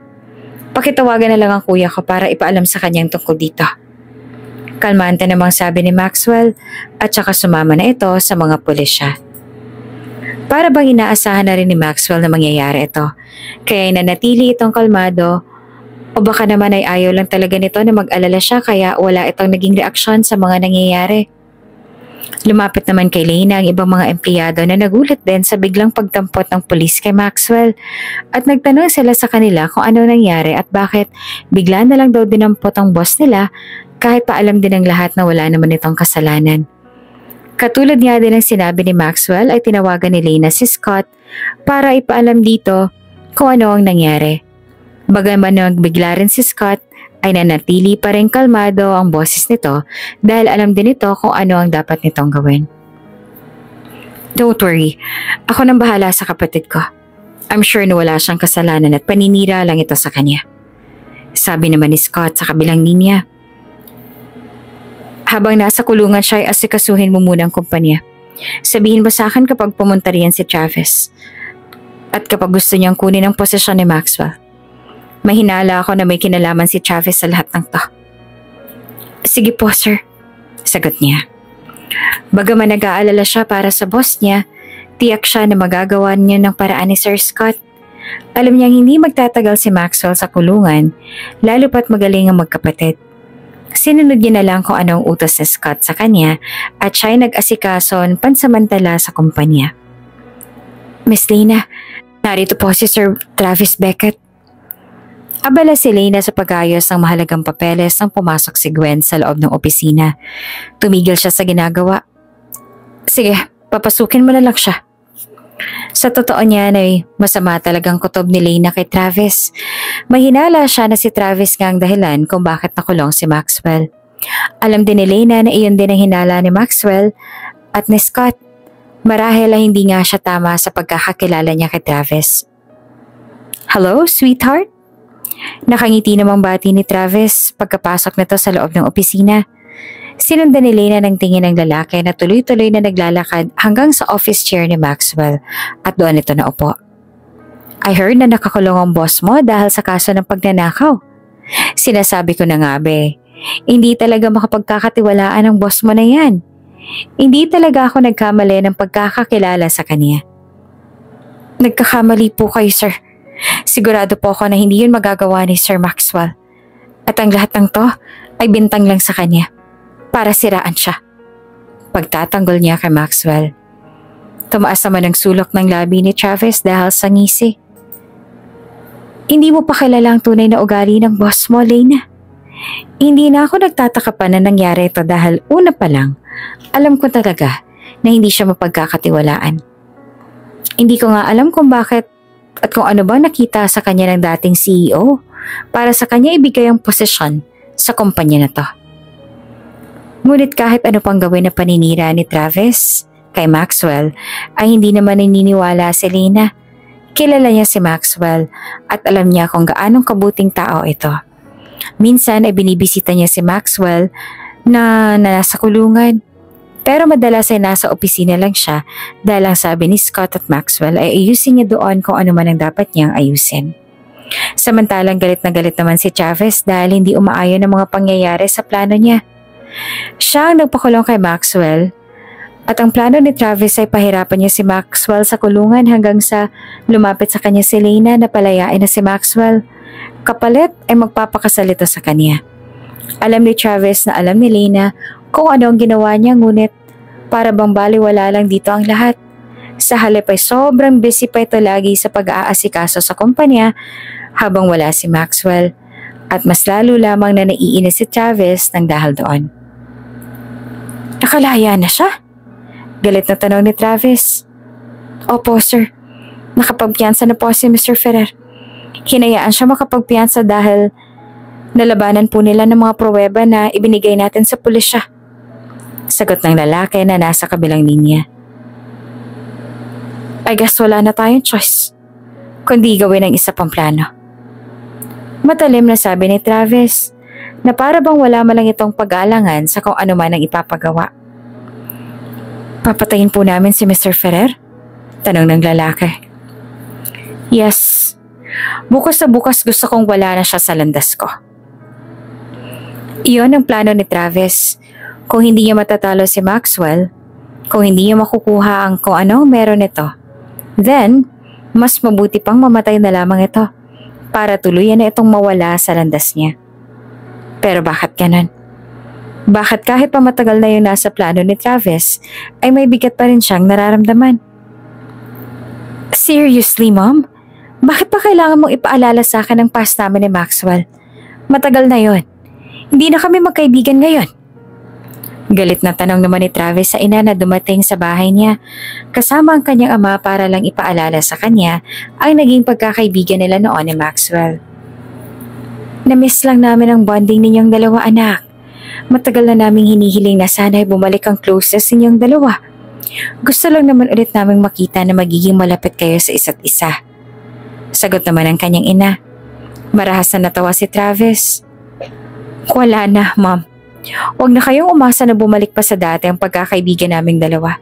Pakitawagan na lang ang kuya ko para ipaalam sa kanyang tungkol dito. Kalmante namang sabi ni Maxwell at saka sumama na ito sa mga pulisya. Para bang inaasahan na rin ni Maxwell na mangyayari ito, kaya nanatili itong kalmado. O baka naman ay ayaw lang talaga nito na mag-alala siya kaya wala itong naging reaksyon sa mga nangyayari. Lumapit naman kay Leyna ang ibang mga empleyado na nagulat din sa biglang pagdampot ng pulis kay Maxwell at nagtanong sila sa kanila kung ano nangyari at bakit bigla na lang daw dinampot ang boss nila kahit paalam din ng lahat na wala naman itong kasalanan. Katulad nga din ng sinabi ni Maxwell ay tinawagan ni Leyna si Scott para ipaalam dito kung ano ang nangyari. Bagaman nagbigla rin si Scott, ay nanatili pa rin kalmado ang boses nito dahil alam din ito kung ano ang dapat nitong gawin. Don't worry, ako nang bahala sa kapatid ko. I'm sure na wala siyang kasalanan at paninira lang ito sa kanya. Sabi naman ni Scott sa kabilang linya. Habang nasa kulungan siya ay asikasuhin mo muna ang kumpanya. Sabihin mo sa akin kapag pumunta riyan si Travis. At kapag gusto niyang kunin ang posisyon ni Maxwell. Mahinala ako na may kinalaman si Travis sa lahat ng to. Sige po, sir. Sagot niya. Bagaman nag-aalala siya para sa boss niya, tiyak siya na magagawa niya ng paraan ni Sir Scott. Alam niyang hindi magtatagal si Maxwell sa kulungan, lalo pat magaling ang magkapatid. Sinunod niya na lang kung anong utos ni Scott sa kanya at siya'y nag-asikason pansamantala sa kumpanya. Miss Leyna, narito po si Sir Travis Beckett. Abala si Leyna sa pag-ayos ng mahalagang papeles nang pumasok si Gwen sa loob ng opisina. Tumigil siya sa ginagawa. Sige, papasukin mo na lang siya. Sa totoo niyan ay masama talagang kutob ni Leyna kay Travis. Mahinala siya na si Travis nga ang dahilan kung bakit nakulong si Maxwell. Alam din ni Leyna na iyon din ang hinala ni Maxwell at ni Scott. Marahil ay hindi nga siya tama sa pagkakakilala niya kay Travis. Hello, sweetheart? Nakangiti namang bati ni Travis pagkapasok nito sa loob ng opisina. Sinundan ni Leyna ng tingin ng lalaki na tuloy-tuloy na naglalakad hanggang sa office chair ni Maxwell at doon ito naupo. I heard na nakakulong ang boss mo dahil sa kaso ng pagnanakaw. Sinasabi ko na nga be, hindi talaga makapagkakatiwalaan ang boss mo na yan. Hindi talaga ako nagkamali ng pagkakakilala sa kanya. Nagkakamali po kayo, sir. Sigurado po ako na hindi yun magagawa ni Sir Maxwell. At ang lahat ng to ay bintang lang sa kanya para siraan siya. Pagtatanggol niya kay Maxwell. Tumaas naman ang sulok ng labi ni Travis dahil sa ngisi. Hindi mo pa kilala ang tunay na ugali ng boss mo, Leyna. Hindi na ako nagtataka pa na nangyari ito dahil una pa lang, alam ko talaga na hindi siya mapagkakatiwalaan. Hindi ko nga alam kung bakit at kung ano ba nakita sa kanya ng dating CEO para sa kanya ibigay ang posisyon sa kumpanya na to. Ngunit kahit ano pang gawin na paninira ni Travis kay Maxwell ay hindi naman naniniwala si Leyna. Kilala niya si Maxwell at alam niya kung gaanong kabuting tao ito. Minsan ay binibisita niya si Maxwell na nasa kulungan. Pero madalas ay nasa opisina lang siya dahil ang sabi ni Scott at Maxwell ay ayusin niya doon kung ano man ang dapat niyang ayusin. Samantalang galit na galit naman si Travis dahil hindi umaayon ang mga pangyayari sa plano niya. Siya ang nagpakulong kay Maxwell At ang plano ni Travis ay pahirapan niya si Maxwell sa kulungan hanggang sa lumapit sa kanya si Lena na palayain na si Maxwell. Kapalit ay magpapakasal ito sa kanya. Alam ni Travis na alam ni Lena kung ano ang ginawa niya, ngunit para bang baliwala lang dito ang lahat. Sa halip ay sobrang busy pa ito lagi sa pag-aasikaso sa kumpanya habang wala si Maxwell, at mas lalo lamang na naiinis si Travis nang dahil doon. Nakalaya na siya? Galit na tanong ni Travis. Opo sir, nakapagpiyansa na po si Mr. Ferrer. Hinayaan siya makapagpiyansa dahil nalabanan po nila ng mga pruweba na ibinigay natin sa pulisya. Sagot ng lalaki na nasa kabilang linya. I guess wala na tayong choice, kundi gawin ang isa pang plano. Matalim na sabi ni Travis na para bang wala man lang itong pag-aalangan sa kung ano man ang ipapagawa. Papatayin po namin si Mr. Ferrer? Tanong ng lalaki. Yes. Bukas na bukas gusto kong wala na siya sa landas ko. Iyon ang plano ni Travis. Kung hindi niya matatalo si Maxwell, kung hindi niya makukuha ang kung ano meron ito, then mas mabuti pang mamatay na lamang ito para tuluyan na itong mawala sa landas niya. Pero bakit ganun? Bakit kahit pa matagal na yung nasa plano ni Travis, ay may bigat pa rin siyang nararamdaman? Seriously, Mom? Bakit pa kailangan mong ipaalala sa akin ang past namin ni Maxwell? Matagal na yon. Hindi na kami magkaibigan ngayon. Galit na tanong naman ni Travis sa ina na dumating sa bahay niya, kasama ang kanyang ama para lang ipaalala sa kanya ang naging pagkakaibigan nila noon ni Maxwell. Namiss lang namin ang bonding ninyong dalawa, anak. Matagal na naming hinihiling na sana'y bumalik ang closeness ninyong dalawa. Gusto lang naman ulit naming makita na magiging malapit kayo sa isa't isa. Sagot naman ng kanyang ina. Marahas na natawa si Travis. Wala na, Mom. Huwag na kayong umasa na bumalik pa sa dati ang pagkakaibigan naming dalawa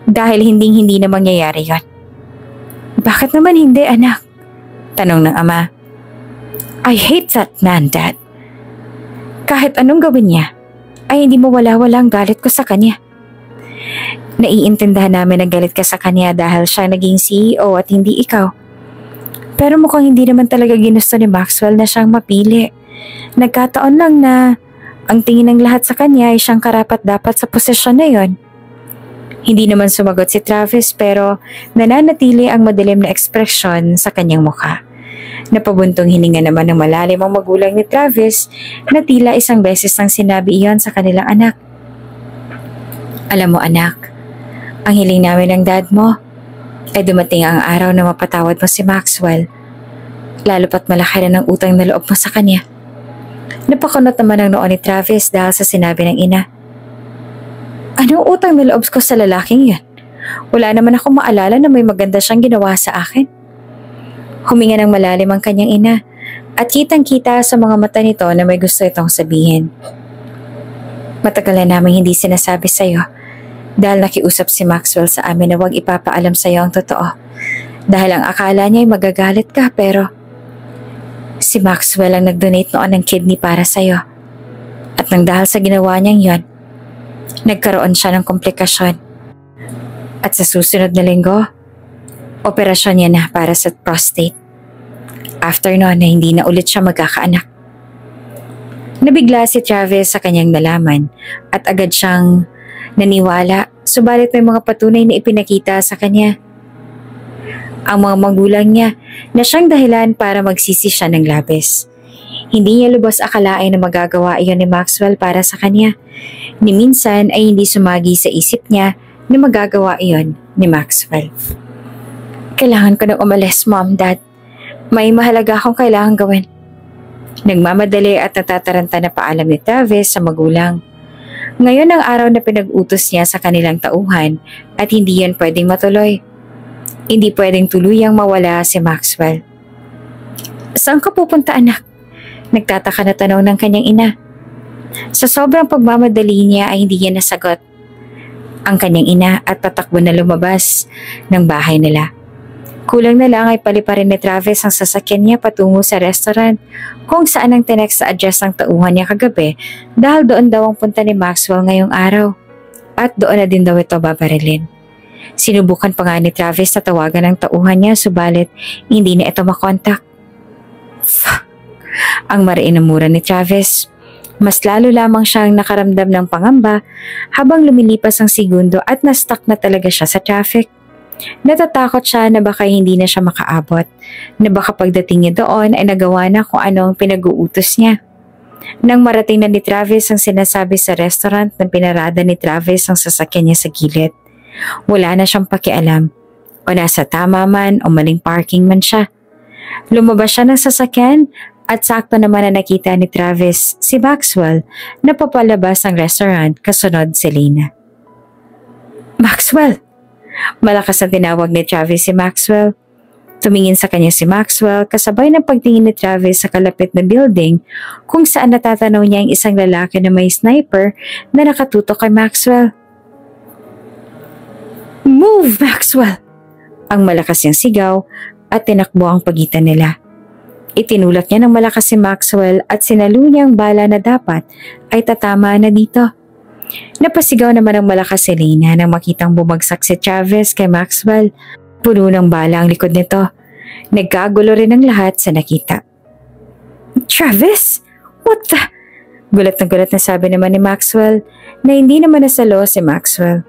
dahil hindi na mangyayari yon. Bakit naman hindi, anak? Tanong ng ama. I hate that man, Dad. Kahit anong gawin niya, ay hindi mawala-wala ang galit ko sa kanya. Naiintindihan namin na galit ka sa kanya dahil siya naging CEO at hindi ikaw. Pero mukhang hindi naman talaga ginusto ni Maxwell na siyang mapili. Nagkataon lang na ang tingin ng lahat sa kanya ay siyang karapat-dapat sa posisyon na yon. Hindi naman sumagot si Travis pero nananatili ang madilim na ekspresyon sa kanyang mukha. Napabuntong hininga naman ng malalim ang magulang ni Travis na tila isang beses nang sinabi iyon sa kanilang anak. Alam mo anak, ang hiling namin ng dad mo ay dumating ang araw na mapatawad mo si Maxwell, lalo pat malaki na ng utang na loob mo sa kanya. Napakunot naman ang noo ni Travis dahil sa sinabi ng ina. Anong utang na loob ko sa lalaking yan? Wala naman akong maalala na may maganda siyang ginawa sa akin. Huminga ng malalim ang kanyang ina at kitang-kita sa mga mata nito na may gusto itong sabihin. Matagal na namin hindi sinasabi sa iyo dahil nakiusap si Maxwell sa amin na huwag ipapaalam sa iyo ang totoo dahil ang akala niya ay magagalit ka, pero si Maxwell ang nag-donate noon ng kidney para sa iyo at nang dahil sa ginawa niyang yon, nagkaroon siya ng komplikasyon at sa susunod na linggo, operasyon niya na para sa prostate. After noon na hindi na ulit siya magkakaanak. Nabigla si Travis sa kanyang nalaman at agad siyang naniwala, subalit may mga patunay na ipinakita sa kanya. Ang mga magulang niya na siyang dahilan para magsisi siya ng labis. Hindi niya lubos akalain na magagawa iyon ni Maxwell para sa kanya. Ni minsan ay hindi sumagi sa isip niya na magagawa iyon ni Maxwell. Kailangan ko nang umalis, Mom, Dad. May mahalaga akong kailangan gawin. Nagmamadali at natataranta na paalam ni Travis sa magulang. Ngayon ang araw na pinag-utos niya sa kanilang tauhan at hindi yan pwedeng matuloy. Hindi pwedeng tuluyang mawala si Maxwell. Saan ka pupunta, anak? Nagtataka na tanong ng kanyang ina. Sa sobrang pagmamadali niya ay hindi niya nasagot ang kanyang ina at patakbo na lumabas ng bahay nila. Kulang na lang ay paliparin ni Travis ang sasakyan niya patungo sa restaurant kung saan ang tinext sa address ng tauhan niya kagabi dahil doon daw ang punta ni Maxwell ngayong araw. at doon na din daw ito babarilin. Sinubukan pa nga ni Travis na tawagan ang tauhan niya subalit hindi na ito makontak. Fuck! Ang mariinamura ni Travis. Mas lalo lamang siyang nakaramdam ng pangamba habang lumilipas ang segundo at na-stuck na talaga siya sa traffic. Natatakot siya na baka hindi na siya makaabot, na baka pagdating niya doon ay nagawa na kung ano ang pinag-uutos niya. Nang marating na ni Travis ang sinasabi sa restaurant na pinarada ni Travis ang sasakyan niya sa gilid, wala na siyang pakialam o nasa tama man o maling parking man siya. Lumabas siya ng sasakyan at sakto naman na nakita ni Travis si Maxwell na papalabas ng restaurant kasunod si Lena. Maxwell! Malakas na tinawag ni Travis si Maxwell. Tumingin sa kanya si Maxwell kasabay ng pagtingin ni Travis sa kalapit na building kung saan natatanaw niya ang isang lalaki na may sniper na nakatutok kay Maxwell. Move, Maxwell! Ang malakas niyang sigaw at tinakbo ang pagitan nila. Itinulak niya ng malakas si Maxwell at sinalo niya ang bala na dapat ay tatama na dito. Napasigaw naman ang malakas si Lena nang makitang bumagsak si Travis kay Maxwell. Puno ng bala ang likod nito. Nagkagulo rin ang lahat sa nakita. Travis? What the? Gulat na sabi naman ni Maxwell na hindi naman nasalo si Maxwell.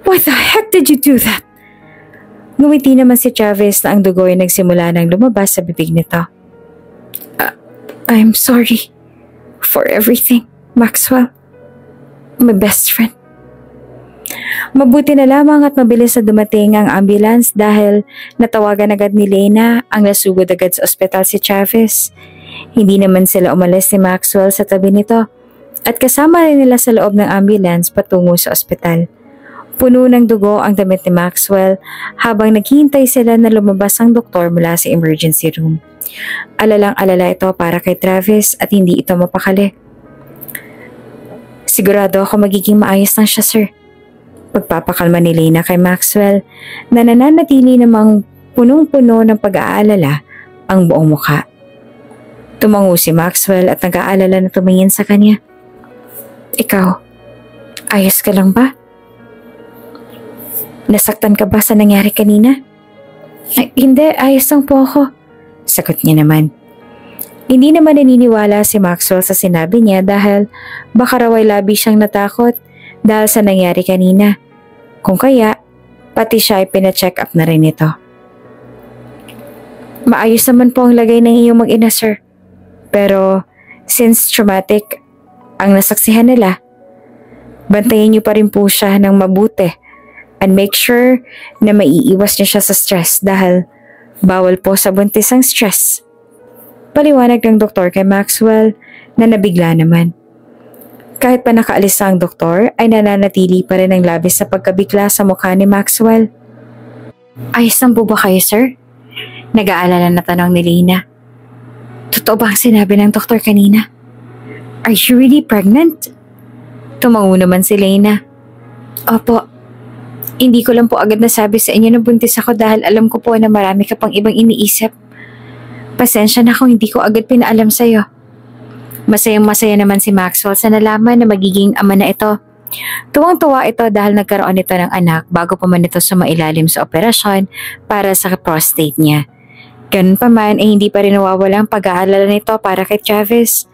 Why the heck did you do that? Ngumiti naman si Travis na ang dugo ay nagsimula nang lumabas sa bibig nito. I'm sorry for everything, Maxwell. My best friend. Mabuti na lamang at mabilis na dumating ang ambulance dahil natawagan agad ni Lena ang nasugod agad sa ospital si Travis. Hindi naman sila umalis ni Maxwell sa tabi nito at kasama rin nila sa loob ng ambulance patungo sa ospital. Puno ng dugo ang damit ni Maxwell habang naghihintay sila na lumabas ang doktor mula sa emergency room. Alalang-alala ito para kay Travis at hindi ito mapakali. Sigurado ako magiging maayos lang siya, sir. Pagpapakalma ni Lena kay Maxwell na nananatili namang punong-puno ng pag-aalala ang buong mukha. Tumango si Maxwell at nag-aalala na tumingin sa kanya. Ikaw, ayos ka lang ba? Nasaktan ka ba sa nangyari kanina? Ay, hindi, ayos lang po ako. Sagot niya naman. Hindi naman naniniwala si Maxwell sa sinabi niya dahil baka raw ay labi siyang natakot dahil sa nangyari kanina. Kung kaya, pati siya ay pina-check up na rin ito. Maayos naman po ang lagay ng iyong mag-ina, sir. Pero since traumatic ang nasaksihan nila, bantayan niyo pa rin po siya ng mabuti and make sure na maiiwas niya siya sa stress dahil bawal po sa buntis ang stress. Paliwanag ng doktor kay Maxwell na nabigla naman. Kahit pa nakaalis na ang doktor ay nananatili pa rin ang labis sa pagkabigla sa mukha ni Maxwell. Ayos lang po ba kayo, sir? Nag-aalala na tanong ni Lena. Totoo ba ang sinabi ng doktor kanina? Are you really pregnant? Tumango naman si Lena. Opo. Hindi ko lang po agad nasabi sa inyo na buntis ako dahil alam ko po na marami ka pang ibang iniisip. Pasensya na kung hindi ko agad pinaalam sa'yo. Masayang-masaya naman si Maxwell sa nalaman na magiging ama na ito. Tuwang-tuwa ito dahil nagkaroon ito ng anak bago pa man ito sumailalim sa operasyon para sa prostate niya. Ganun pa man ay hindi pa rin nawawala ang pag-aalala nito para kay Travis.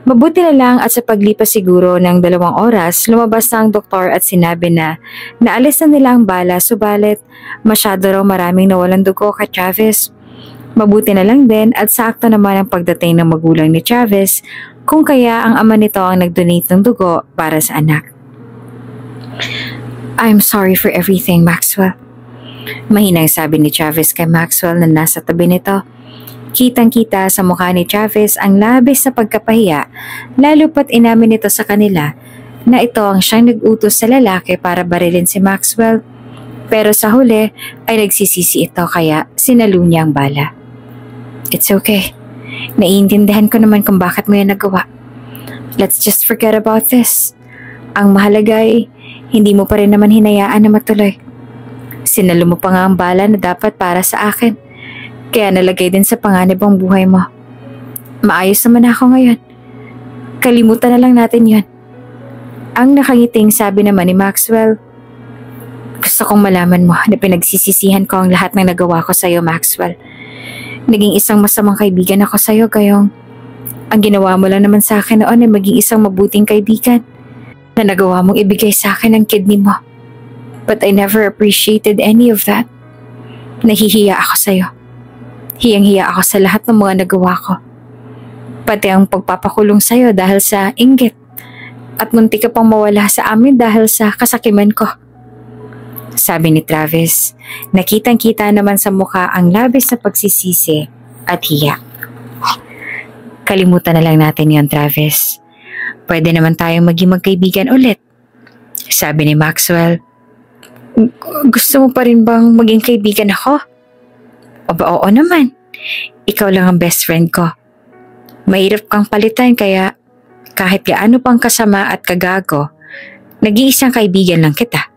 Mabuti na lang at sa paglipas siguro ng 2 oras, lumabas na ang doktor at sinabi na naalis na nila ang bala subalit masyado raw maraming nawalang dugo kay Travis. Mabuti na lang din at sakto naman ang pagdating ng magulang ni Travis kung kaya ang ama nito ang nag-donate ng dugo para sa anak. I'm sorry for everything, Maxwell. Mahinang sabi ni Travis kay Maxwell na nasa tabi nito. Kitang-kita sa mukha ni Travis ang labis na pagkapahiya lalo pat inamin nito sa kanila na ito ang siyang nag-utos sa lalaki para barilin si Maxwell. Pero sa huli ay nagsisisi ito kaya sinalo niya ang bala. It's okay. Naiintindihan ko naman kung bakit mo yan nagawa. Let's just forget about this. Ang mahalaga ay hindi mo pa rin naman hinayaan na matuloy. Sinalo mo pa nga ang bala na dapat para sa akin. Kaya nalagay din sa panganib ang buhay mo. Maayos naman ako ngayon. Kalimutan na lang natin yon. Ang nakangiting sabi naman ni Maxwell, gusto kong malaman mo na pinagsisisihan ko ang lahat ng nagawa ko sa'yo, Maxwell. Naging isang masamang kaibigan ako sa'yo, Gayong. Ang ginawa mo lang naman sa akin noon ay maging isang mabuting kaibigan na nagawa mong ibigay sa akin ang kidney mo. But I never appreciated any of that. Nahihiya ako sa'yo. Hiyang-hiya ako sa lahat ng mga nagawa ko. Pati ang pagpapakulong sa'yo dahil sa inggit. At muntik ka pang mawala sa amin dahil sa kasakiman ko. Sabi ni Travis, nakitang-kita naman sa mukha ang labis na pagsisisi at hiya. Kalimutan na lang natin yon, Travis. Pwede naman tayong maging magkaibigan ulit. Sabi ni Maxwell, gusto mo pa rin bang maging kaibigan ako? Aba, oo naman. Ikaw lang ang best friend ko. Mahirap kang palitan kaya kahit gaano pang kasama at kagago, nag-iisang kaibigan lang kita.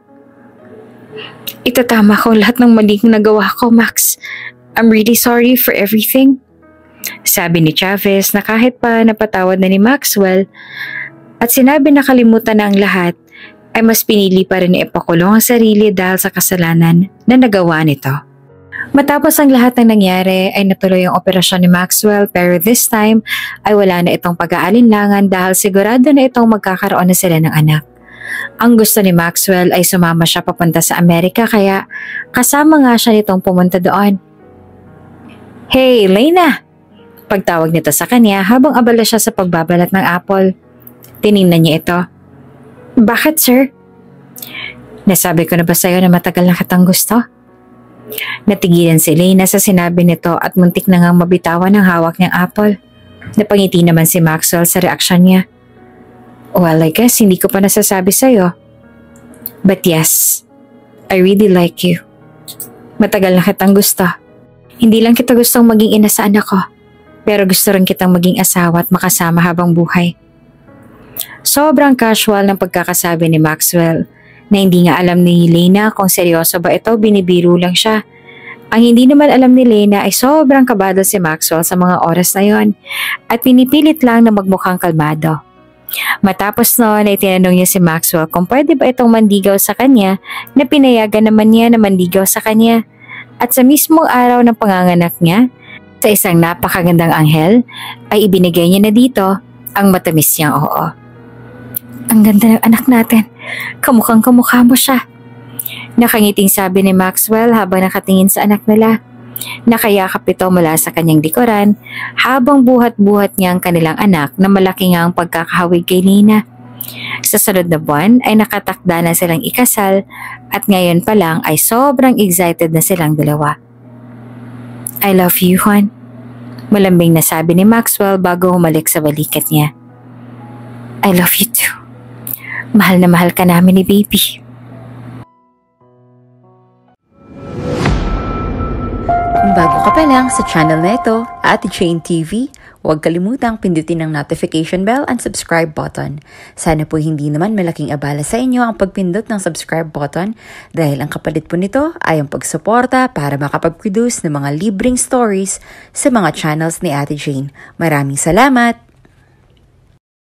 Itatama ko lahat ng maling nagawa ko, Max. I'm really sorry for everything. Sabi ni Travis na kahit pa napatawad na ni Maxwell at sinabi na kalimutan na ang lahat, ay mas pinili pa rin na ipakulong ang sarili dahil sa kasalanan na nagawa nito. Matapos ang lahat ng nangyari ay natuloy ang operasyon ni Maxwell pero this time ay wala na itong pag-aalinlangan dahil sigurado na itong magkakaroon na sila ng anak. Ang gusto ni Maxwell ay sumama siya papunta sa Amerika kaya kasama nga siya nitong pumunta doon. Hey, Lena! Pagtawag nito sa kanya habang abala siya sa pagbabalat ng apple. Tiningnan niya ito. Bakit, sir? Nasabi ko na ba sa'yo na matagal na kitang gusto? Natigilan si Lena sa sinabi nito at muntik na ngang mabitawan ang hawak niyang apple. Napangiti naman si Maxwell sa reaksyon niya. Well, I guess hindi ko pa nasasabi sa'yo. But yes, I really like you. Matagal na kitang gusto. Hindi lang kita gustong maging ina sa anak ko, pero gusto rin kitang maging asawa at makasama habang buhay. Sobrang casual ng pagkakasabi ni Maxwell na hindi nga alam ni Lena kung seryoso ba ito, binibiro lang siya. Ang hindi naman alam ni Lena ay sobrang kabado si Maxwell sa mga oras na yon at pinipilit lang na magmukhang kalmado. Matapos noon ay tinanong niya si Maxwell kung pwede ba itong mandigaw sa kanya na pinayagan naman niya na mandigaw sa kanya. At sa mismong araw ng panganganak niya, sa isang napakagandang anghel, ay ibinigay niya na dito ang matamis niyang oo. Ang ganda ng anak natin. Kamukhang kamukha mo siya. Nakangiting sabi ni Maxwell habang nakatingin sa anak nila. Nakayakap ito mula sa kanyang likuran habang buhat-buhat niya ang kanilang anak na malaki nga ang pagkakahawig kay Lena. Sa sunod na buwan ay nakatakda na silang ikasal at ngayon pa lang ay sobrang excited na silang dalawa. I love you, Juan. Malambing na sabi ni Maxwell bago humalik sa balikat niya. I love you too. Mahal na mahal ka namin ni baby. Kung bago ka pa lang sa channel na ito, Ate Jane TV, huwag kalimutang pindutin ang notification bell and subscribe button. Sana po hindi naman malaking abala sa inyo ang pagpindot ng subscribe button dahil ang kapalit po nito ay ang pagsuporta para makapag-produce ng mga libreng stories sa mga channels ni Ate Jane. Maraming salamat!